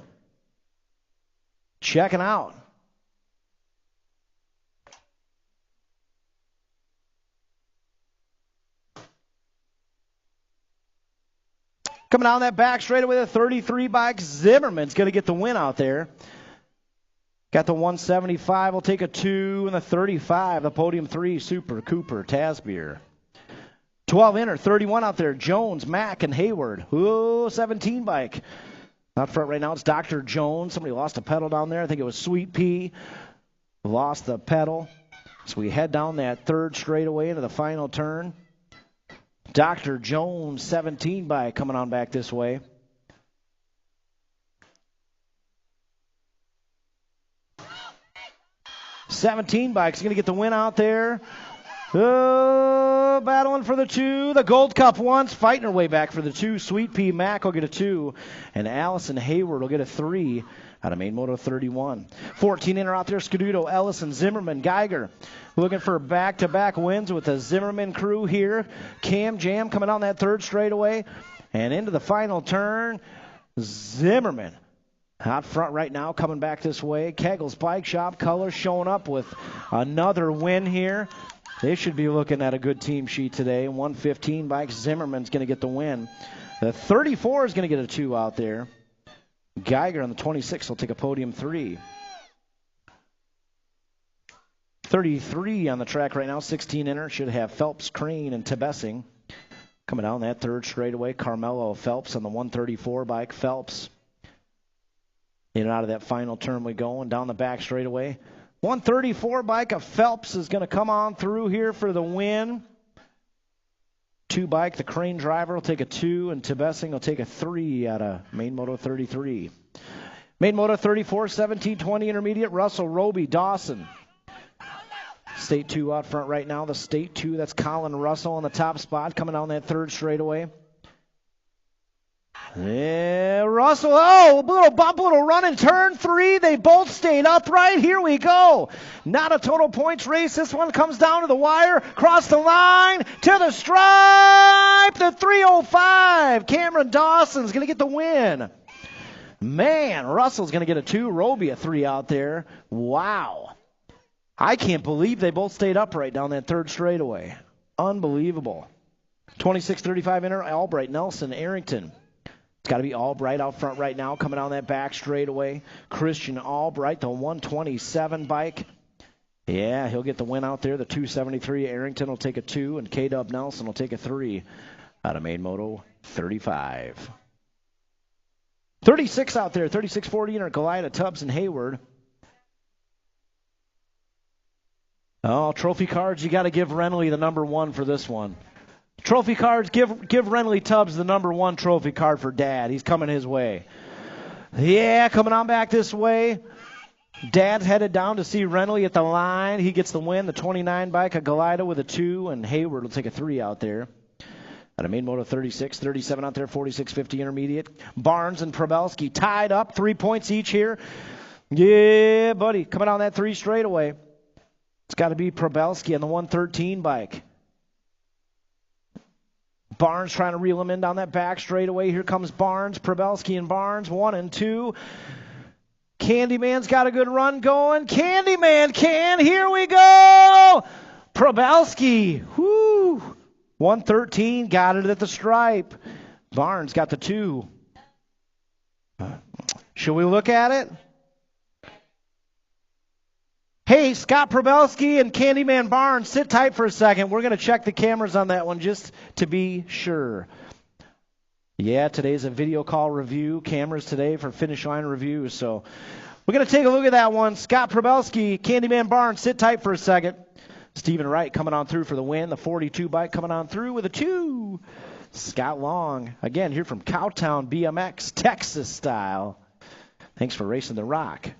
checking out. Coming down that back straightaway, the 33 bike, Zimmerman's going to get the win out there. Got the 175, will take a 2, and the 35, the podium 3, Super Cooper Tasbeer. 12 inner, 31 out there, Jones, Mack, and Hayward. Ooh, 17 bike. Out front right now, it's Dr. Jones. Somebody lost a pedal down there. I think it was Sweet Pea. Lost the pedal. So we head down that third straightaway into the final turn. Dr. Jones, 17 bike, coming on back this way. $17 going to get the win out there. Oh, battling for the 2. The Gold Cup once, fighting her way back for the 2. Sweet Pea Mac will get a 2. And Allison Hayward will get a 3 out of main moto 31. 14 inner out there, Scuduto, Ellison, Zimmerman, Geiger. Looking for back-to-back wins with the Zimmerman crew here. Cam Jam coming on that third straightaway. And into the final turn, Zimmerman. Out front right now, coming back this way. Kegel's Bike Shop, Colors showing up with another win here. They should be looking at a good team sheet today. 115 bike, Zimmerman's going to get the win. The 34 is going to get a 2 out there. Geiger on the 26 will take a podium 3. 33 on the track right now, 16 inner. Should have Phelps, Crane, and Tebessing. Coming down that third straightaway, Carmelo Phelps on the 134 bike. Phelps. In and out of that final turn we go, and down the back straightaway. 134 bike of Phelps is going to come on through here for the win. 2 bike, the Crane driver will take a 2, and Tebessing will take a 3 out of main moto 33. Main moto 34, 1720 intermediate, Russell, Roby, Dawson. State 2 out front right now. The State 2, that's Colin Russell on the top spot, coming down that third straightaway. Yeah, Russell, little bump, little run in turn 3. They both stayed upright. Here we go. Not a total points race. This one comes down to the wire. Cross the line to the stripe. The 305. Cameron Dawson's going to get the win. Man, Russell's going to get a 2. Roby a 3 out there. Wow. I can't believe they both stayed upright down that third straightaway. Unbelievable. 26-35 inner, Albright, Nelson, Arrington. It's got to be Albright out front right now, coming down that back straightaway. Christian Albright, the 127 bike. Yeah, he'll get the win out there. The 273, Arrington will take a 2, and K-Dub Nelson will take a 3 out of main moto 35. 36 out there, 36-40 inner, Goliath, Tubbs, and Hayward. Oh, trophy cards, you got to give Renly the number 1 for this one. Trophy cards, give Renly Tubbs the number 1 trophy card for Dad. He's coming his way. Yeah, coming on back this way. Dad's headed down to see Renly at the line. He gets the win. The 29 bike, a Galida with a 2, and Hayward will take a 3 out there. Out of main moto 36, 37 out there, 46-50 intermediate. Barnes and Probelski tied up, 3 points each here. Yeah, buddy, coming on that 3 straightaway. It's got to be Probelski on the 113 bike. Barnes trying to reel him in down that back straightaway. Here comes Barnes, Probelski and Barnes, 1 and 2. Candyman's got a good run going. Candyman can. Here we go. Probelski. Whoo. 113. Got it at the stripe. Barnes got the 2. Should we look at it? Hey, Scott Probelski and Candyman Barnes, sit tight for a second. We're going to check the cameras on that one just to be sure. Yeah, today's a video call review. Cameras today for finish line review. So we're going to take a look at that one. Scott Probelski, Candyman Barnes, sit tight for a second. Stephen Wright coming on through for the win. The 42 bike coming on through with a 2. Scott Long, again, here from Cowtown BMX, Texas style. Thanks for racing the rock.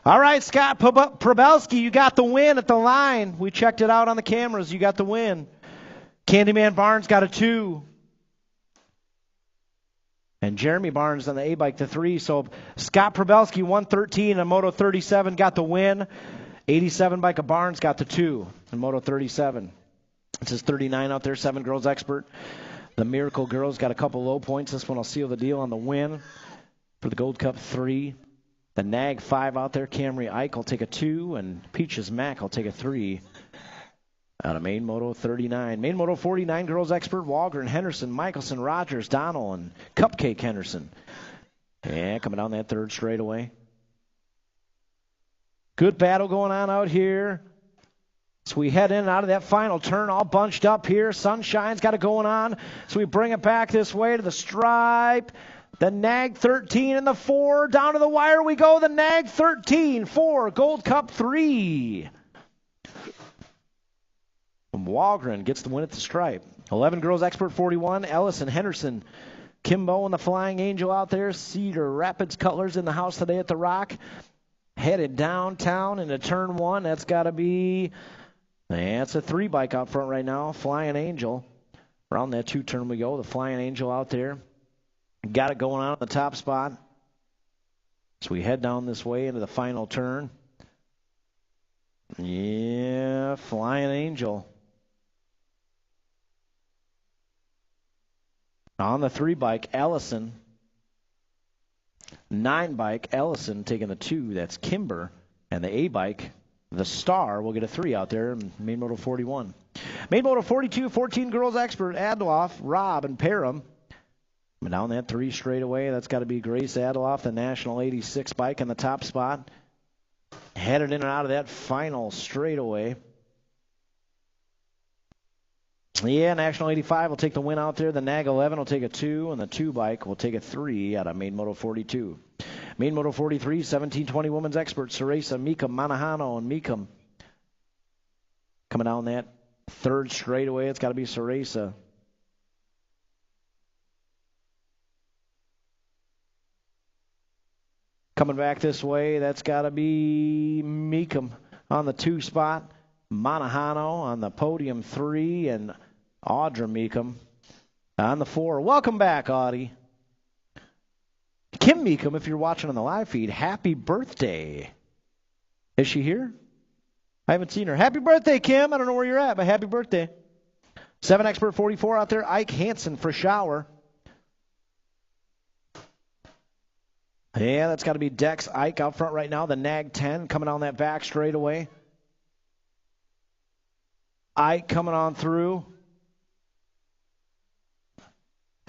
All right, Scott Probelski, you got the win at the line. We checked it out on the cameras. You got the win. Candyman Barnes got a 2. And Jeremy Barnes on the A-bike, the 3. So Scott Probelski, 113 and Moto 37 got the win. 87 bike of Barnes got the 2 in Moto 37. It says 39 out there, 7 girls expert. The Miracle Girls got a couple low points. This one will seal the deal on the win for the Gold Cup 3. The Nag 5 out there, Camry Ike will take a 2, and Peaches Mac will take a 3. Out of Main Moto 39. Main Moto 49, girls expert, Walgren, Henderson, Michelson, Rogers, Donnell, and Cupcake Henderson. Yeah, coming down that third straightaway. Good battle going on out here. So we head in and out of that final turn, all bunched up here. Sunshine's got it going on. So we bring it back this way to the stripe. The Nag 13 and the 4. Down to the wire we go. The Nag 13, 4, Gold Cup 3. Walgren gets the win at the stripe. 11 girls expert 41. Ellison, Henderson, Kimbo and the Flying Angel out there. Cedar Rapids Cutlers in the house today at the Rock. Headed downtown into turn 1. That's got to be, that's a 3 bike out front right now. Flying Angel. Around that 2 turn we go. The Flying Angel out there. Got it going on at the top spot. So we head down this way into the final turn. Yeah, Flying Angel. On the 3 bike, Ellison. 9 bike, Ellison taking the 2. That's Kimber. And the A bike, the Star, will get a 3 out there in Main Moto 41. Main Moto 42, 14 girls expert, Adloff, Rob, and Parham. Down that 3 straightaway, that's got to be Grace Adloff, the National 86 bike in the top spot. Headed in and out of that final straightaway. Yeah, National 85 will take the win out there. The Nag 11 will take a 2, and the 2 bike will take a 3 out of Main Moto 42. Main Moto 43, 1720 women's expert, Ceresa, Meekum, Manahano, and Meekum. Coming down that 3rd straightaway, it's got to be Ceresa. Coming back this way, that's got to be Meekum on the 2 spot. Manahano on the podium 3, and Audra Meekum on the 4. Welcome back, Audie. Kim Meekum, if you're watching on the live feed, happy birthday. Is she here? I haven't seen her. Happy birthday, Kim. I don't know where you're at, but happy birthday. 7 expert 44 out there, Ike Hansen for Shower. Yeah, that's got to be Dex Ike out front right now. The Nag 10 coming on that back straightaway. Ike coming on through.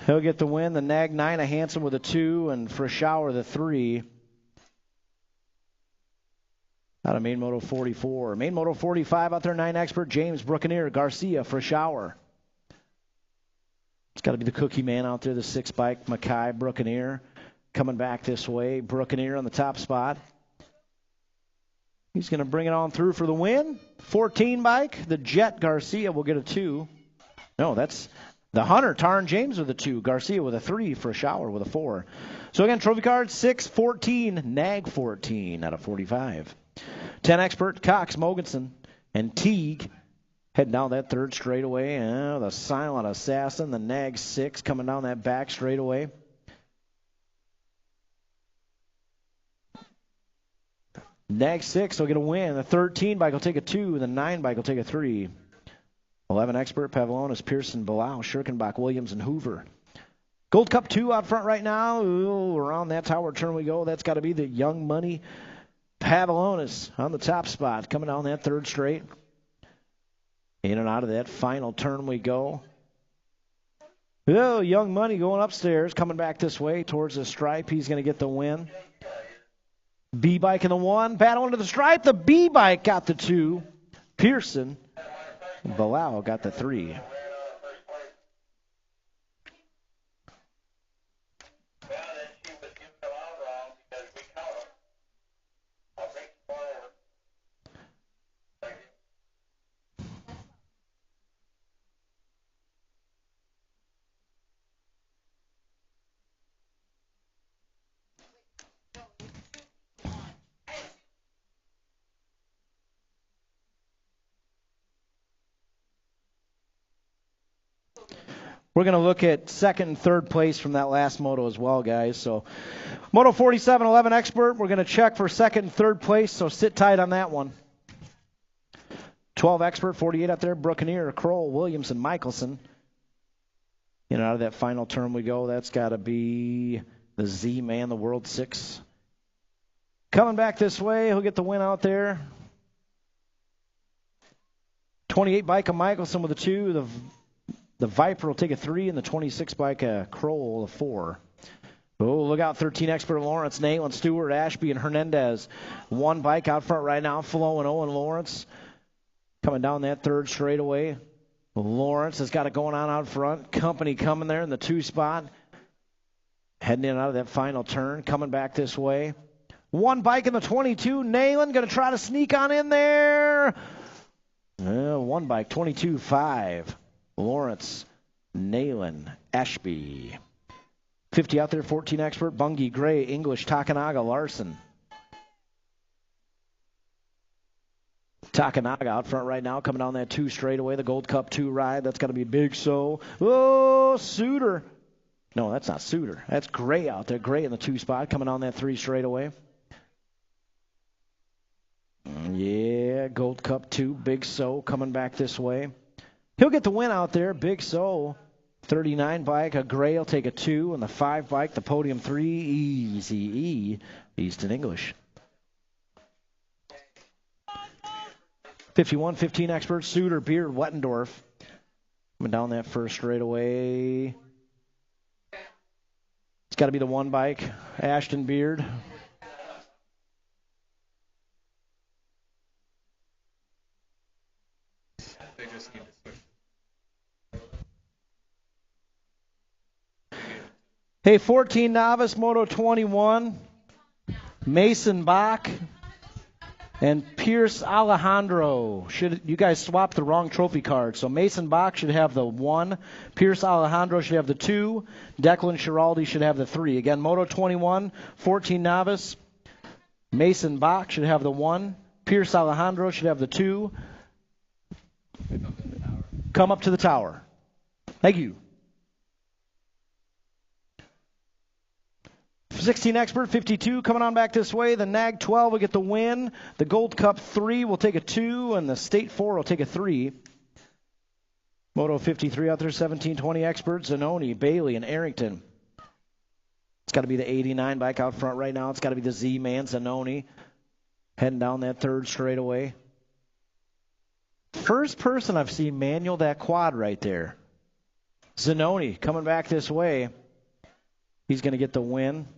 He'll get the win. The Nag 9, a Hansen with a 2, and for Shower the 3. Out of Main Moto 44. Main Moto 45 out there, 9 expert, James Brookeneer, Garcia for Shower. It's got to be the Cookie Man out there, the 6 bike, Mackay Brookeneer. Coming back this way, Brookeneer on the top spot. He's going to bring it on through for the win. 14 bike, the Jet Garcia will get a 2. No, that's the Hunter, Tarn James with a 2. Garcia with a 3 for a Shower with a 4. So again, trophy card 6, 14, Nag 14 out of 45. 10 expert, Cox, Mogensen, and Teague. Heading down that 3rd straightaway. The Silent Assassin, the Nag 6 coming down that back straightaway. Nag 6 will get a win. The 13 bike will take a 2. The 9 bike will take a 3. 11 expert, Pavlonis, Pearson, Bilal, Schirkenbach, Williams, and Hoover. Gold Cup 2 out front right now. Ooh, around that tower turn we go. That's got to be the Young Money Pavlonis on the top spot. Coming down that 3rd straight. In and out of that final turn we go. Oh, Young Money going upstairs. Coming back this way towards the stripe. He's going to get the win. B-Bike in the 1, battle into the stripe. The B-Bike got the 2. Pearson, Bilal got the 3. We're going to look at 2nd and 3rd place from that last moto as well, guys. So, Moto 47, 11 expert. We're going to check for 2nd and 3rd place, so sit tight on that one. 12 expert, 48 out there. Brookeneer, Kroll, Williamson, Michelson. In and out of that final turn we go. That's got to be the Z-Man, the World 6. Coming back this way, he'll get the win out there. 28 bike of Michelson with a 2. The Viper will take a 3, and the 26 bike of Kroll a 4. Oh, look out, 13 expert Lawrence, Nayland, Stewart, Ashby, and Hernandez. 1 bike out front right now, Flo and Owen Lawrence. Coming down that 3rd straightaway. Lawrence has got it going on out front. Company coming there in the 2 spot. Heading in out of that final turn, coming back this way. 1 bike in the 22, Nayland going to try to sneak on in there. 1 bike, 22.5. Lawrence, Nayland, Ashby. 50 out there, 14 expert, Bungie, Gray, English, Takanaga, Larson. Takanaga out front right now, coming down that 2 straightaway, the Gold Cup 2 ride. That's got to be Big So. Oh, Suter. No, that's not Suter. That's Gray out there. Gray in the 2 spot, coming on that 3 straightaway. Yeah, Gold Cup 2, Big So coming back this way. He'll get the win out there, Big So. 39 bike, a Gray will take a 2, and the 5 bike, the podium 3, Easy E, Easton English. 51, 15 expert, Suter, Beard, Wettendorf. Coming down that 1st straightaway. It's got to be the 1 bike, Ashton Beard. They just need to switch. Hey, 14 novice, Moto 21, Mason Bach and Pierce Alejandro. You guys swapped the wrong trophy card. So Mason Bach should have the 1. Pierce Alejandro should have the 2. Declan Schiraldi should have the 3. Again, Moto 21, 14 novice. Mason Bach should have the 1. Pierce Alejandro should have the 2. Come up to the tower. Thank you. 16 expert, 52 coming on back this way. The NAG 12 will get the win. The Gold Cup 3 will take a 2, and the State 4 will take a 3. Moto 53 out there, 17, 20 expert. Zanoni, Bailey, and Arrington. It's got to be the 89 bike out front right now. It's got to be the Z-Man, Zanoni. Heading down that 3rd straightaway. First person I've seen manual that quad right there. Zanoni coming back this way. He's going to get the win.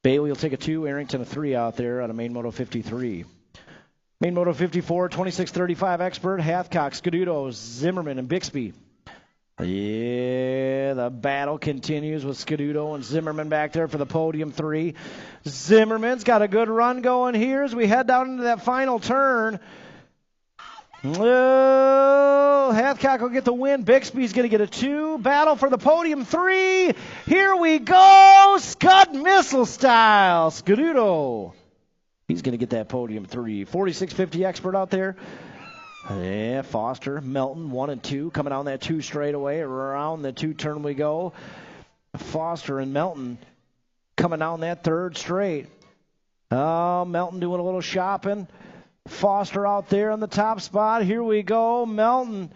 Bailey will take a 2, Arrington a 3 out there out of main Moto 53. Main Moto 54, 26-35 expert, Hathcock, Scaduto, Zimmerman, and Bixby. Yeah, the battle continues with Scaduto and Zimmerman back there for the podium 3. Zimmerman's got a good run going here as we head down into that final turn. Oh, Hathcock will get the win. Bixby's going to get a 2. Battle for the podium 3. Here we go. Scud missile style. Scaduto. He's going to get that podium 3. 46-50 expert out there. Yeah, Foster, Melton, 1 and 2. Coming down that 2 straightaway. Around the 2 turn we go. Foster and Melton coming down that 3rd straight. Oh, Melton doing a little shopping. Foster out there in the top spot. Here we go. Melton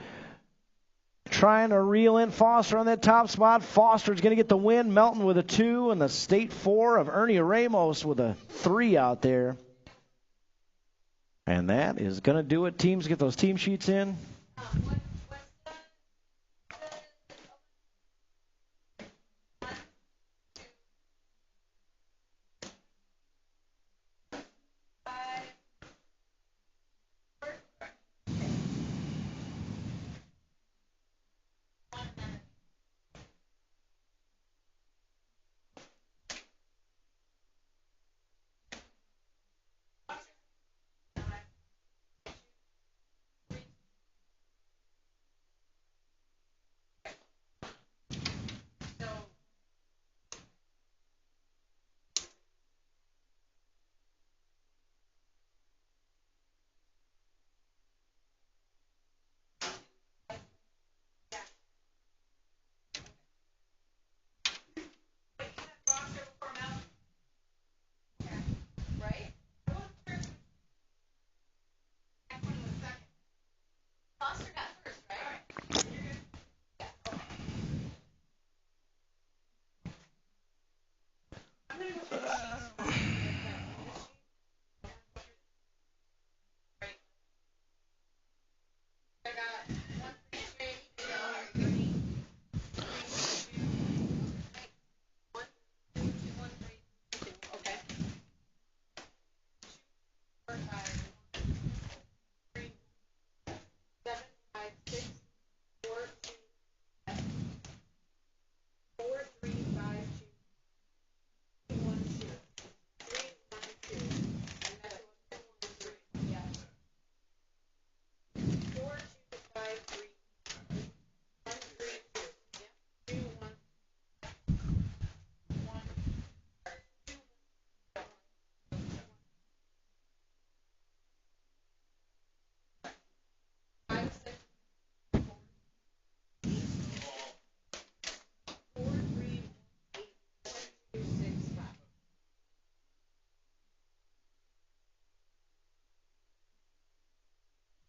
trying to reel in Foster on that top spot. Foster's going to get the win. Melton with a 2, and the State 4 of Ernie Ramos with a 3 out there. And that is going to do it. Teams, get those team sheets in.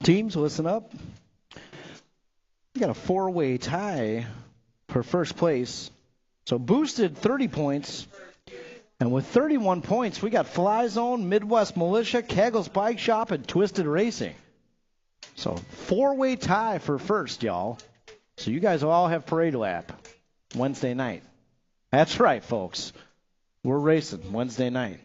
Teams, listen up. We got a 4-way tie for first place. So boosted 30 points. And with 31 points, we got Fly Zone, Midwest Militia, Keggles Bike Shop, and Twisted Racing. So 4-way tie for first, y'all. So you guys will all have parade lap Wednesday night. That's right, folks. We're racing Wednesday night.